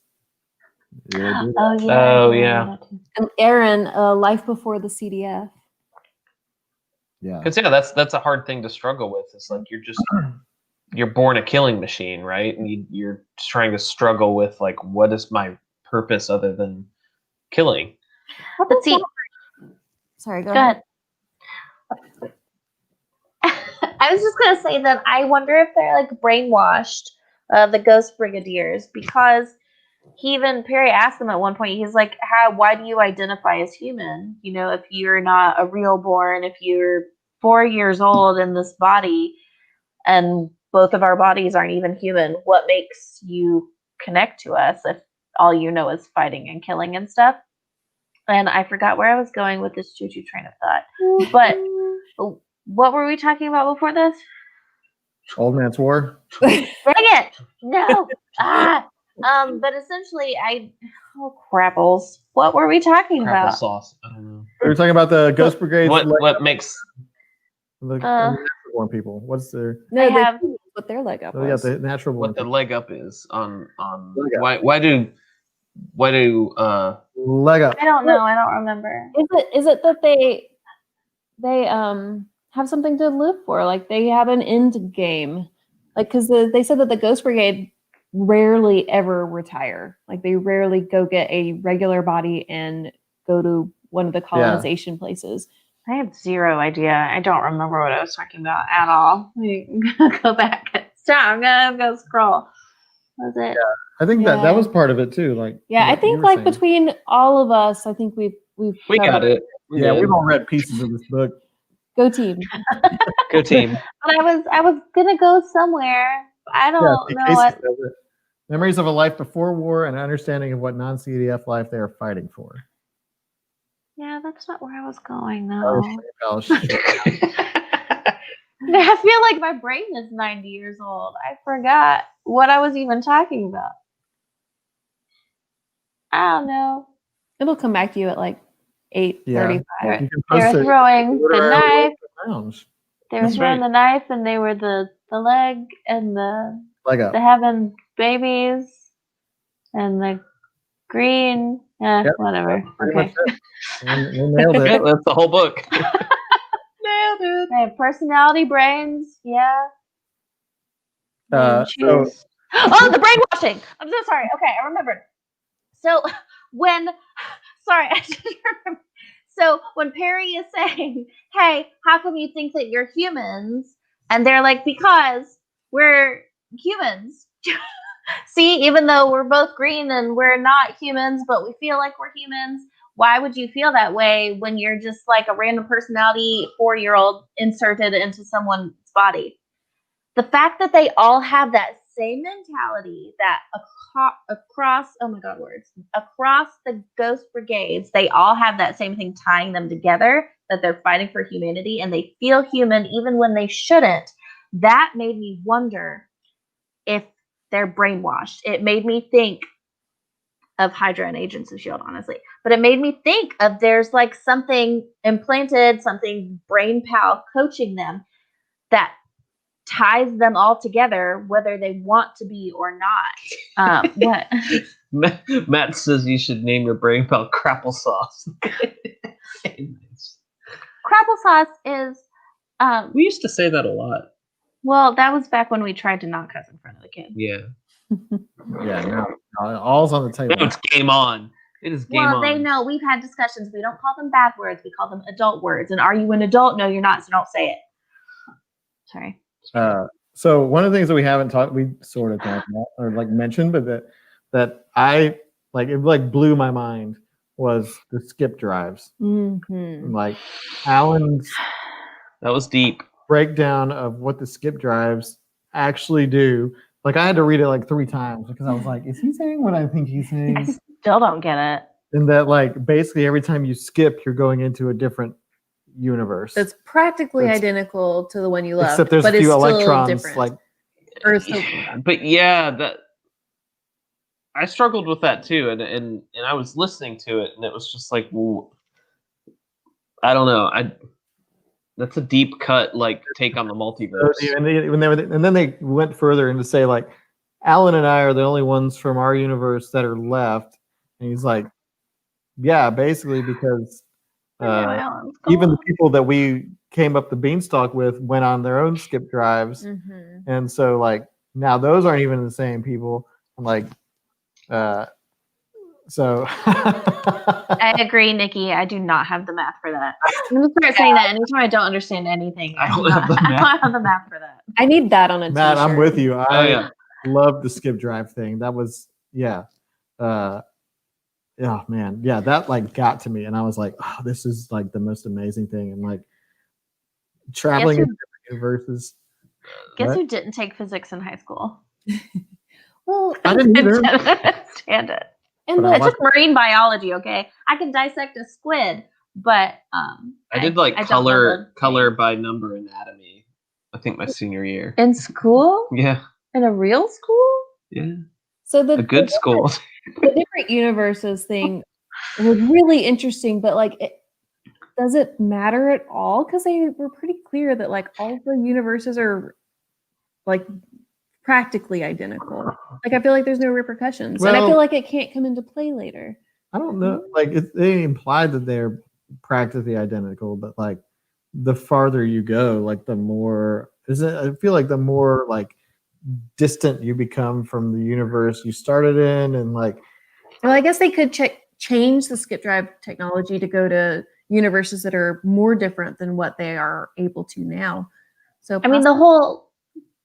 Yeah, Oh yeah. Oh, yeah. And Aaron, life before the CDF. yeah. Because that's a hard thing to struggle with. It's like you're born a killing machine, right? And you're trying to struggle with like, what is my purpose other than killing? But see, sorry, go ahead. ahead. I was just gonna say that I wonder if they're like brainwashed, the Ghost Brigadiers, because Perry asked them at one point. He's like, why do you identify as human? You know, if you're not a real born, if you're 4 years old in this body, and both of our bodies aren't even human, what makes you connect to us if all you know is fighting and killing and stuff? And I forgot where I was going with this choo-choo train of thought. But what were we talking about before this? Old Man's War. Dang it! No. But essentially, crapples. What were we talking Crapple about? sauce. I don't know. We were talking about the Ghost Brigade. What makes the natural born people? What's their? No, I they have- what their leg up Oh, yeah, was. the natural born. what the leg up is on Leg up. why do Leg up. I don't know. I don't remember. Is it that they have something to live for? Like they have an end game. Like because they said that the Ghost Brigade rarely ever retire. Like they rarely go get a regular body and go to one of the colonization places. I have zero idea. I don't remember what I was talking about at all. Let me go back. Stop. I'm gonna go scroll. Was it? Yeah. I think that was part of it too. Like I what you think were like saying. between all of us, I think we got it. We Yeah, did. we've all read pieces of this book. Go team. Go team. But I was gonna go somewhere. I don't know Casey what. says it. Memories of a life before war and an understanding of what non-CDF life they are fighting for. Yeah, that's not where I was going though. Oh, shit. I feel like my brain is 90 years old. I forgot what I was even talking about. I don't know. It'll come back to you at like 8:35. You can They post were it throwing the wherever knife. lounge. They were That's throwing right. the knife, and they were the leg and the Leg up. having babies and the green. Yep, Whatever. Pretty Okay. much it. We nailed Yeah, it. that's the whole book. Nailed it. They have personality, brains. Yeah. They So choose. Oh, the brainwashing. I'm so sorry. Okay, I remembered. So sorry, I just remembered. So when Perry is saying, "Hey, how come you think that you're humans?" and they're like, "Because we're humans." See, even though we're both green and we're not humans, but we feel like we're humans. Why would you feel that way when you're just like a random personality 4-year-old inserted into someone's body? The fact that they all have that same mentality, that across the ghost brigades, they all have that same thing tying them together, that they're fighting for humanity and they feel human even when they shouldn't. That made me wonder if they're brainwashed. It made me think of Hydra and Agents of S.H.I.E.L.D., honestly. But it made me think of there's like something implanted, something brain pal coaching them that ties them all together, whether they want to be or not. What? Matt says you should name your brain pal Crapple Sauce. Crapple sauce is. We used to say that a lot. Well, that was back when we tried to not cuss in front of the kids. Yeah. Yeah, no, all's on the table. Now it's game on. It is game on. Well, they know we've had discussions. We don't call them bad words. We call them adult words. And are you an adult? No, you're not. So don't say it. Sorry. So one of the things that we haven't talked, we sort of talked about or like mentioned, but that I like, it like blew my mind was the skip drives. Mm-hmm. Like Alan's That was deep. breakdown of what the skip drives actually do. Like I had to read it like 3 times because I was like, is he saying what I think he's saying? I still don't get it. And that like basically every time you skip, you're going into a different universe. That's practically It's- identical to the one you left, Except there's but a few it's still electrons different. like Or still, But yeah, that I struggled with that too, and I was listening to it, and it was just like, well, I don't know. That's a deep cut, like take on the multiverse. and then they went further and to say like Alan and I are the only ones from our universe that are left, and he's like, yeah, basically because even the people that we came up the beanstalk with went on their own skip drives, and so like now those aren't even the same people. I'm like, so I agree, Nikki. I do not have the math for that. I'm going to start saying that anytime I don't understand anything. I don't have the math for that. I need that on a Matt, t-shirt. I'm with you. I yeah. love the skip drive thing. That was oh man, yeah, that like got to me, and I was like, oh, this is like the most amazing thing, and like traveling into different universes. Guess who didn't take physics in high school? Well, I didn't either. Stand it. and I took marine biology. Okay, I can dissect a squid, but I did like color by number anatomy. I think my senior year in school. Yeah, in a real school. Yeah, so a good school. The different universes thing was really interesting, but like, does it matter at all? Because they were pretty clear that like all of the universes are like practically identical. Like I feel like there's no repercussions, and I feel like it can't come into play later. I don't know. Like they implied that they're practically identical, but like the farther you go, like the more I feel like the more like distant you become from the universe you started in, and like, Well, I guess they could change the skip drive technology to go to universes that are more different than what they are able to now. So I mean, the whole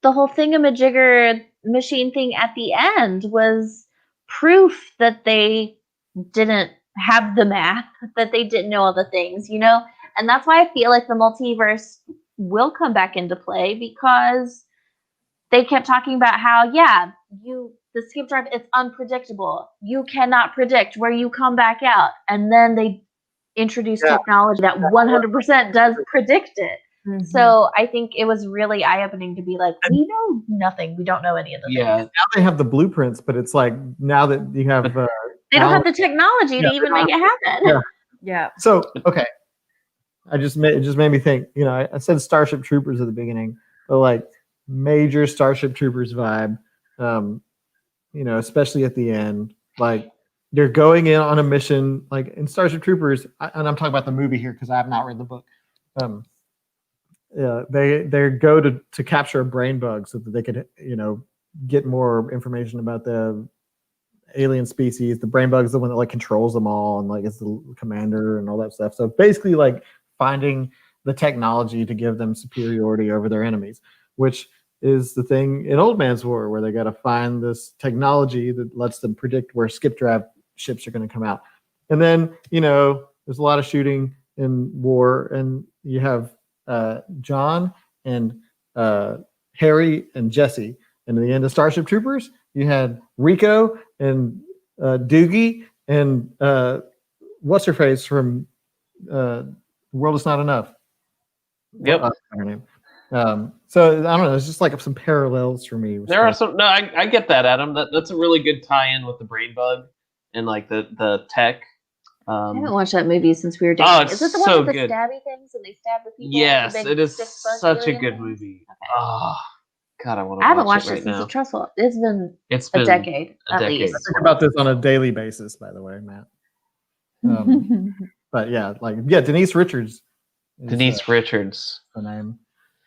thingamajigger machine thing at the end was proof that they didn't have the math, that they didn't know all the things, you know? And that's why I feel like the multiverse will come back into play, because they kept talking about how, the skip drive is unpredictable. You cannot predict where you come back out. And then they introduced technology that 100% does predict it. Mhm. So I think it was really eye-opening to be like, we know nothing. We don't know any of the things. now they have the blueprints, but it's like now that you have They don't have the technology to even make it happen. Yeah. Yeah. So okay, it just made me think. You know, I said Starship Troopers at the beginning, but like major Starship Troopers vibe. You know, especially at the end, like they're going in on a mission, like in Starship Troopers, and I'm talking about the movie here because I have not read the book. They go to capture a brain bug so that they could, you know, get more information about the alien species. The brain bug is the one that like controls them all and like is the commander and all that stuff. So basically, like finding the technology to give them superiority over their enemies, which is the thing in Old Man's War, where they got to find this technology that lets them predict where skip drive ships are going to come out. And then, you know, there's a lot of shooting in war, and you have John and Harry and Jesse. And at the end of Starship Troopers, you had Rico and Doogie and what's her face from The World Is Not Enough. Yep. Her name. So I don't know. It's just like some parallels for me. There are some. No, I get that, Adam. That's a really good tie-in with the brain bug and like the tech. I haven't watched that movie since we were dating. Oh, it's is it the so one with good. the stabby things and they stab the people? Yes, the big it is stick-bug such a alien good things? movie. Okay. Oh, God, I want to I haven't watch watched it it right since now. the Trustful. It's been It's a been decade a at decade. least. I think about this on a daily basis, by the way, Matt. But yeah, Denise Richards. Denise Richards. The name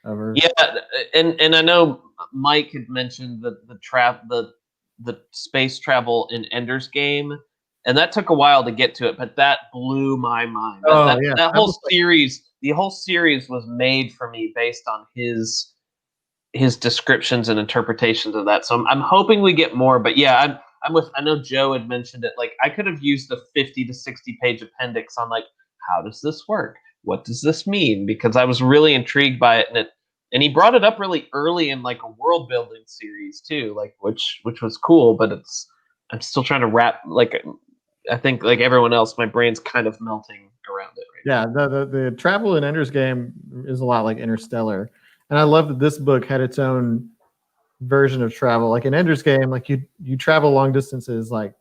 of her. Yeah, and I know Mike had mentioned the space travel in Ender's Game, and that took a while to get to it, but that blew my mind. That whole series, the whole series was made for me based on his descriptions and interpretations of that. So I'm hoping we get more, but yeah, I'm with. I know Joe had mentioned it. Like I could have used a 50 to 60 page appendix on like how does this work? What does this mean? Because I was really intrigued by it, and he brought it up really early in like a world building series too, like which was cool. But I'm still trying to wrap like I think like everyone else, my brain's kind of melting around it right now. Yeah, the travel in Ender's Game is a lot like Interstellar, and I love that this book had its own version of travel. Like in Ender's Game, like you travel long distances, like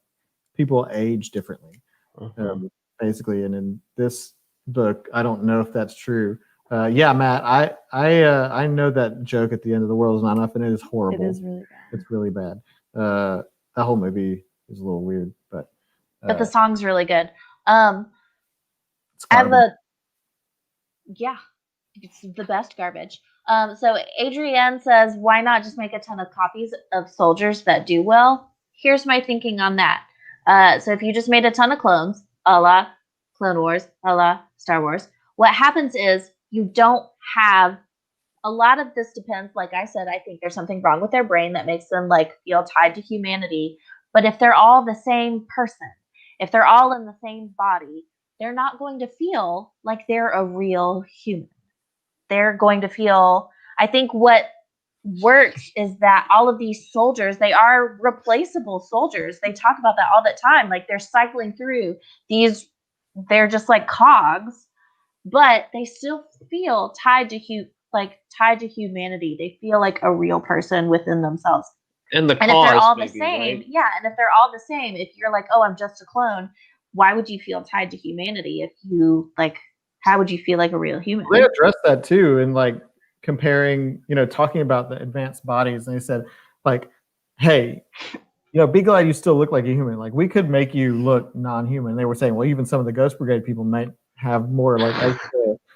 people age differently, basically. And in this book, I don't know if that's true. Yeah, Matt, I know that joke at the end of The World Is Not Enough, and it is horrible. It is really bad. It's really bad. That whole movie is a little weird, but the song's really good. it's It's the best garbage. So Adrienne says, why not just make a ton of copies of soldiers that do well? Here's my thinking on that. So if you just made a ton of clones, a la Clone Wars, a la Star Wars, what happens is you don't have a lot of this depends, like I said, I think there's something wrong with their brain that makes them like feel tied to humanity. But if they're all the same person, if they're all in the same body, they're not going to feel like they're a real human. They're going to feel, I think what works is that all of these soldiers, they are replaceable soldiers. They talk about that all the time. Like they're cycling through these, they're just like cogs, but they still feel tied to humanity. They feel like a real person within themselves. And if they're all the same, right? And if they're all the same, if you're like, oh, I'm just a clone, why would you feel tied to humanity if you like? How would you feel like a real human? They addressed that too, in like comparing, talking about the advanced bodies, and they said, like, hey, be glad you still look like a human. Like we could make you look non-human. They were saying, well, even some of the Ghost Brigade people might have more like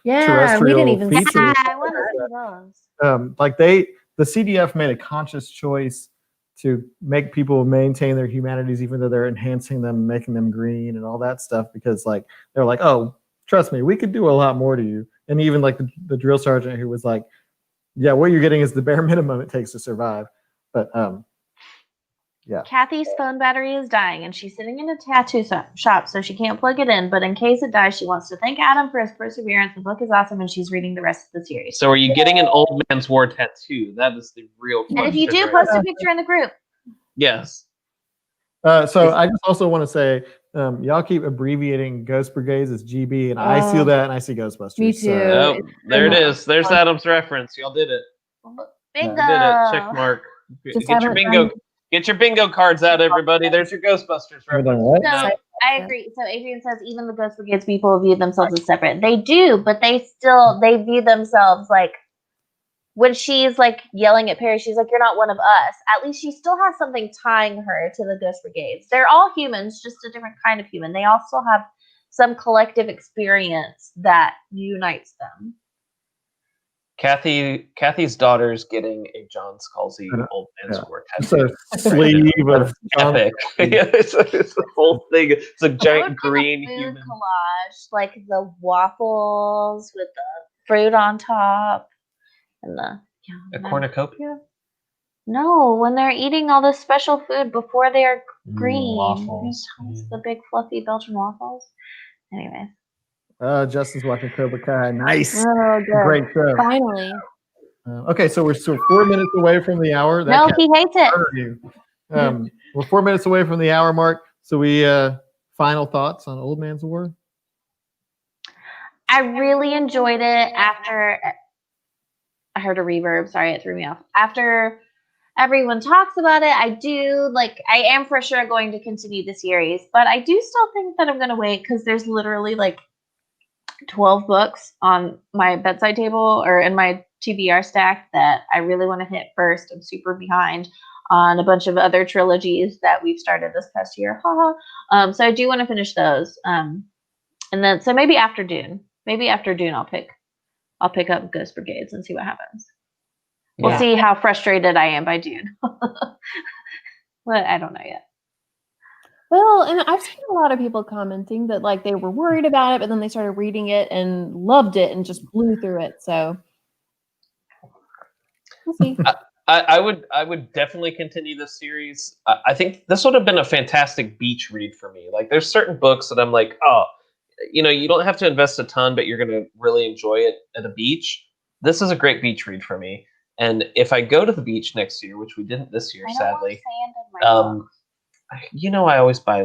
we didn't even features. I want to see those. Like the the CDF made a conscious choice to make people maintain their humanities, even though they're enhancing them, making them green and all that stuff, because like they're like, oh, trust me, we could do a lot more to you. And even like the drill sergeant who was like, yeah, what you're getting is the bare minimum it takes to survive. But yeah. Kathy's phone battery is dying, and she's sitting in a tattoo shop, so she can't plug it in. But in case it dies, she wants to thank Adam for his perseverance. The book is awesome, and she's reading the rest of the series. So are you getting an Old Man's War tattoo? That is the real question. And if you do, right post now. a picture in the group. Yes. So I just also want to say, y'all keep abbreviating Ghost Brigades as GB, and I see that, and I see Ghostbusters. Me too. So. Oh, there it is. There's Adam's reference. Y'all did it. Bingo. Did it. Check mark. Get your bingo. Get your bingo cards out, everybody. There's your Ghostbusters reference. So I agree. So Adrian says even the Ghost Brigades people view themselves as separate. They do, but they view themselves like when she's like yelling at Perry, she's like, "You're not one of us." At least she still has something tying her to the Ghost Brigades. They're all humans, just a different kind of human. They also have some collective experience that unites them. Kathy's daughter's getting a John Scalzi Old Man's War It's tattoo. a sleeve of Epic. Yeah, it's the whole thing. It's a giant green food human. collage, like the waffles with the fruit on top and A cornucopia? No, when they're eating all this special food before they are green. Waffles. The big fluffy Belgian waffles. Anyway. Justin's watching Cobra Kai. Nice. Oh, good. Great show. Finally. Okay, so we're 4 minutes away from the hour. No, he hates it. We're 4 minutes away from the hour mark. So we final thoughts on Old Man's War? I really enjoyed it after I heard a reverb. Sorry, it threw me off. After everyone talks about it, I am for sure going to continue the series, but I do still think that I'm going to wait because there's literally like 12 books on my bedside table or in my TBR stack that I really want to hit first. I'm super behind on a bunch of other trilogies that we've started this past year. So I do want to finish those. And then so maybe after Dune. I'll pick up Ghost Brigades and see what happens. We'll see how frustrated I am by Dune. But I don't know yet. Well, and I've seen a lot of people commenting that like they were worried about it, but then they started reading it and loved it and just blew through it. So we'll see. I would definitely continue this series. I think this would have been a fantastic beach read for me. Like there's certain books that I'm like, oh, you don't have to invest a ton, but you're going to really enjoy it at a beach. This is a great beach read for me. And if I go to the beach next year, which we didn't this year, sadly, I always buy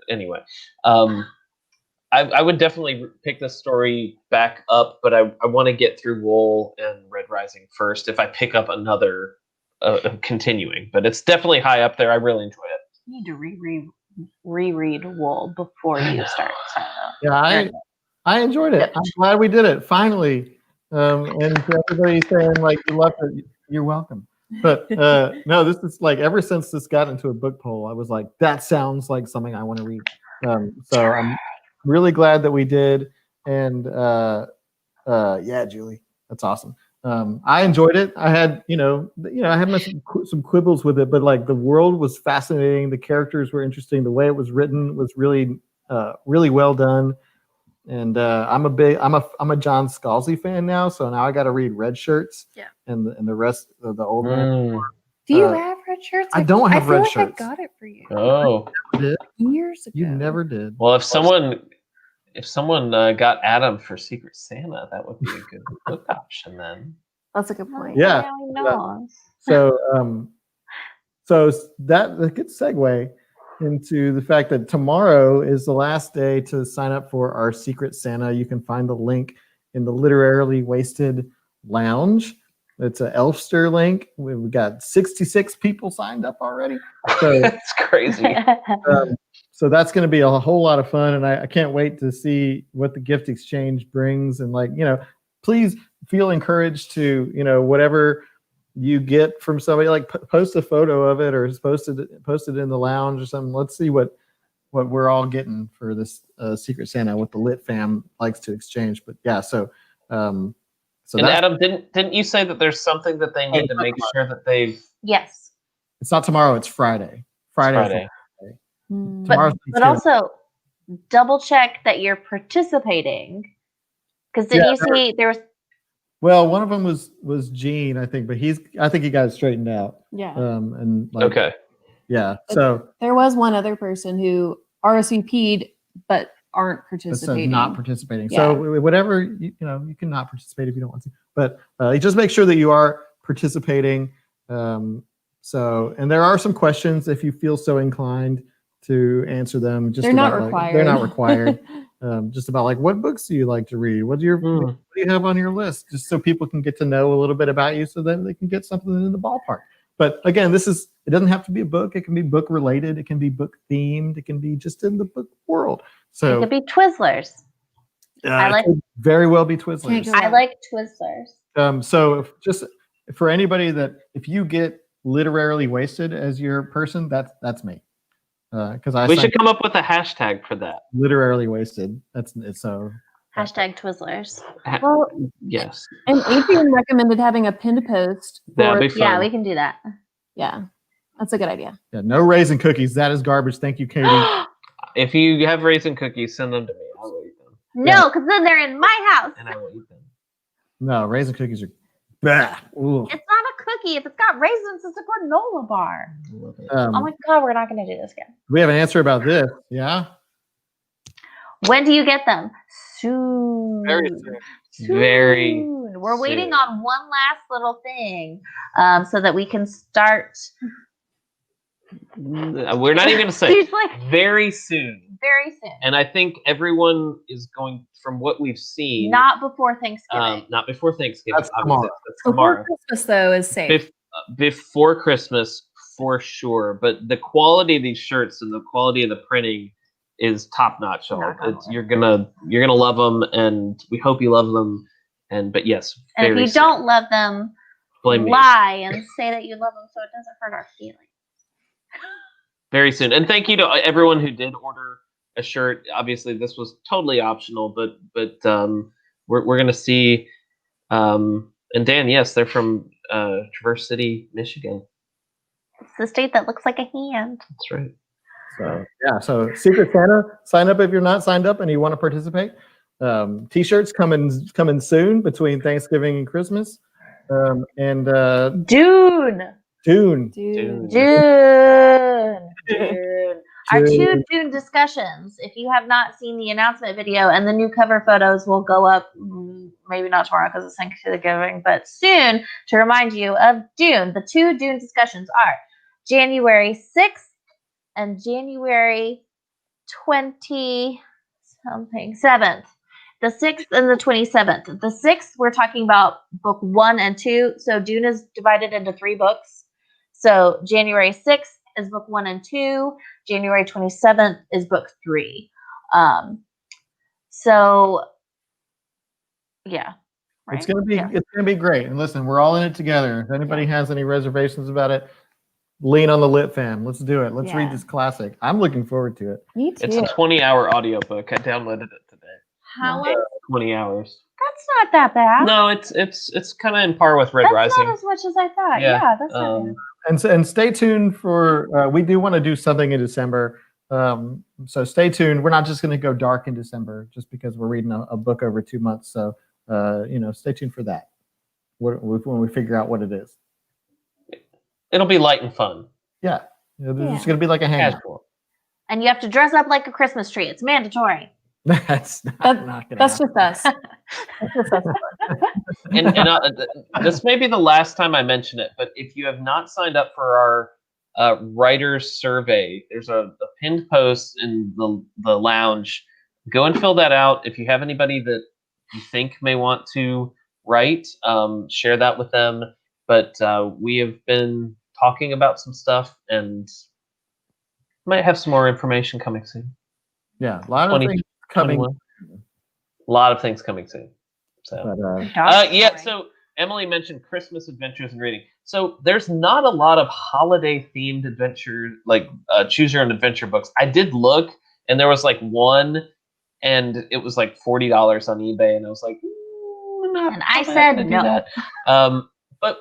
anyway. I would definitely pick this story back up, but I want to get through Wool and Red Rising first. If I pick up another continuing, but it's definitely high up there. I really enjoy it. You need to reread Wool before you start. Yeah, I enjoyed it. I'm glad we did it finally. And to everybody saying like you loved it, you're welcome. But no, this is like ever since this got into a book poll, I was like, that sounds like something I want to read. So I'm really glad that we did. And yeah, Julie, that's awesome. I enjoyed it. I had, I had some quibbles with it, but like the world was fascinating. The characters were interesting. The way it was written was really, really well done. And I'm a John Scalzi fan now, so now I got to read Red Shirts. Yeah. And the rest of the Old Man. Do you have Red Shirts? I don't have Red Shirts. I got it for you. Oh, years ago. You never did. Well, if someone got Adam for Secret Santa, that would be a good book option then. That's a good point. Yeah. So that's a good segue into the fact that tomorrow is the last day to sign up for our Secret Santa. You can find the link in the Literarily Wasted Lounge. It's an Elfster link. We've got 66 people signed up already. So that's crazy. So that's going to be a whole lot of fun, and I can't wait to see what the gift exchange brings. And please feel encouraged to whatever you get from somebody, like post a photo of it or post it in the lounge or something. Let's see what we're all getting for this Secret Santa, what the Lit fam likes to exchange. But yeah, so So And that's, Adam, didn't you say that there's something that they need to make sure that they've Yes. it's not tomorrow, it's Friday. Friday. Hmm. Tomorrow's But Thanksgiving. also double check that you're participating. Because didn't you see there was Well, one of them was Gene, I think, but I think he got it straightened out. Yeah. And like, okay. yeah. So There was one other person who RSVP'd but aren't it says participating. not participating. Yeah. So whatever, you can not participate if you don't want to. But just make sure that you are participating. And there are some questions if you feel so inclined to answer them. Just They're not about, required. they're not required. Just about like, what books do you like to read? What do you have on your list? Just so people can get to know a little bit about you, so then they can get something in the ballpark. But again, it doesn't have to be a book. It can be book related. It can be book themed. It can be just in the book world. So it could be Twizzlers. it could very well be Twizzlers. Can't go I wrong. like Twizzlers. So just for anybody that if you get literarily wasted as your person, that's me. Because We should come up with a hashtag for that. literarily wasted. It's so. Hashtag Twizzlers. Well, Yes. and Adrian recommended having a pinned post. That'd be For, fun. Yeah, we can do that. yeah, that's a good idea. Yeah, no raisin cookies. That is garbage. Thank you, Katie. If you have raisin cookies, send them to me. I will eat them. No, because then they're in my house. And I will eat them. No, raisin cookies are. Bah. Ooh. It's not a cookie. If it's got raisins, it's a granola bar. Oh my god, we're not going to do this again. We have an answer about this. Yeah. When do you get them? Soon. Very soon. Very We're waiting soon. on one last little thing, so that we can start. We're not even going to say He's like very soon. very soon, And I think everyone is going, from what we've seen, not before Thanksgiving. not before Thanksgiving. That's obviously, tomorrow. that's Before tomorrow. Christmas, though, is safe. Before Christmas, for sure. But the quality of these shirts and the quality of the printing is top notch. Knock on wood. You're gonna love them, and we hope you love them. But yes, And if very you soon. don't love them, blame me. lie and say that you love them, so it doesn't hurt our feelings. Very soon. And thank you to everyone who did order a shirt. Obviously, this was totally optional, but we're gonna see. And Dan, yes, they're from Traverse City, Michigan. It's the state that looks like a hand. That's right. So yeah. So Secret Santa, sign up if you're not signed up and you want to participate. T-shirts coming soon between Thanksgiving and Christmas. And Dune. Dune. Dude. Dune. Our two Dune. Dune discussions. If you have not seen the announcement video, and the new cover photos will go up, maybe not tomorrow because it's Thanksgiving, but soon, to remind you of Dune. The two Dune discussions are January 6th and January 7th. The 6th and the 27th. The 6th, we're talking about book 1 and 2. So Dune is divided into 3 books. So January 6th is book 1 and 2. January 27th is book 3. So yeah. Right? It's gonna be great. And listen, we're all in it together. If anybody has any reservations about it, lean on the Lit fam. Let's do it. Let's read Yeah. this classic. I'm looking forward to it. Me too. It's a 20-hour audiobook. I downloaded it today. How long? 20 hours. That's not that bad. No, it's kind of in par with Red That's Rising. not as much as I thought. Yeah, Yeah, that's not bad. And stay tuned for we do want to do something in December. So stay tuned. We're not just going to go dark in December just because we're reading a book over 2 months. So stay tuned for that. When we figure out what it is. It'll be light and fun. Yeah, it's Yeah. going to be like a hangout. Casual. And you have to dress up like a Christmas tree. It's mandatory. That's not going to That's just us. That's just us. And this may be the last time I mention it, but if you have not signed up for our writers survey, there's a pinned post in the lounge. Go and fill that out. If you have anybody that you think may want to write, share that with them. But we have been talking about some stuff and might have some more information coming soon. Yeah, a lot of 20, things coming. 21. A lot of things coming soon. So. But, Yeah, so Emily mentioned Christmas adventures and reading. So there's not a lot of holiday themed adventure, like choose your own adventure books. I did look, and there was like one, and it was like $40 on eBay, and I was like, not. And I probably not said gonna no. do that. But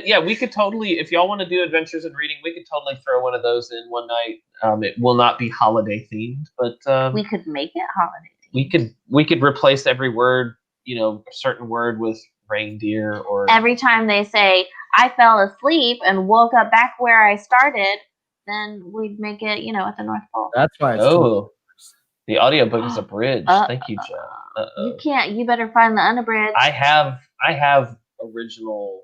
yeah, we could totally, if y'all want to do Adventures in Reading, we could totally throw one of those in one night. It will not be holiday themed, but We could make it holiday. we could replace every word, a certain word with reindeer or Every time they say, I fell asleep and woke up back where I started, then we'd make it, at the North Pole. That's why it's the audiobook is abridged. Thank you, Joe. You can't. You better find the unabridged. I have original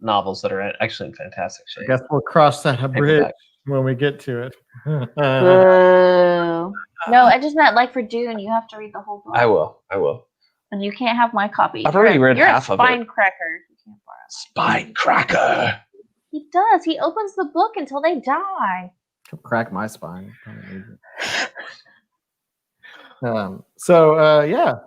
novels that are actually in fantastic shape. I guess we'll cross that bridge Paperback. when we get to it. Boo. No, I just meant like for Dune, you have to read the whole book. I will. And you can't have my copy. I've already read half you're of a it. spine cracker. You can't borrow mine. Spine cracker. He does. He opens the book until they die. Crack my spine. So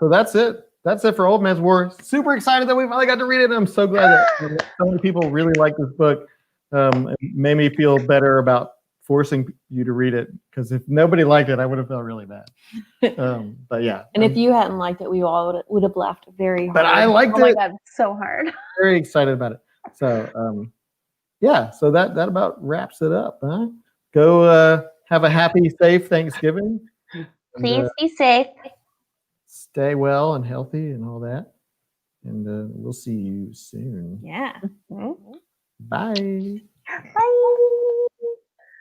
that's it. That's it for Old Man's War. Super excited that we finally got to read it. And I'm so glad that so many people really like this book. It made me feel better about forcing you to read it, because if nobody liked it, I would have felt really bad. But yeah. And if you hadn't liked it, we all would have laughed very hard. But I liked Oh my it. god, so hard. Very excited about it. So so that about wraps it up. Huh? Go have a happy, safe Thanksgiving. Please be safe. Stay well and healthy and all that. And we'll see you soon. Yeah. Bye. Bye.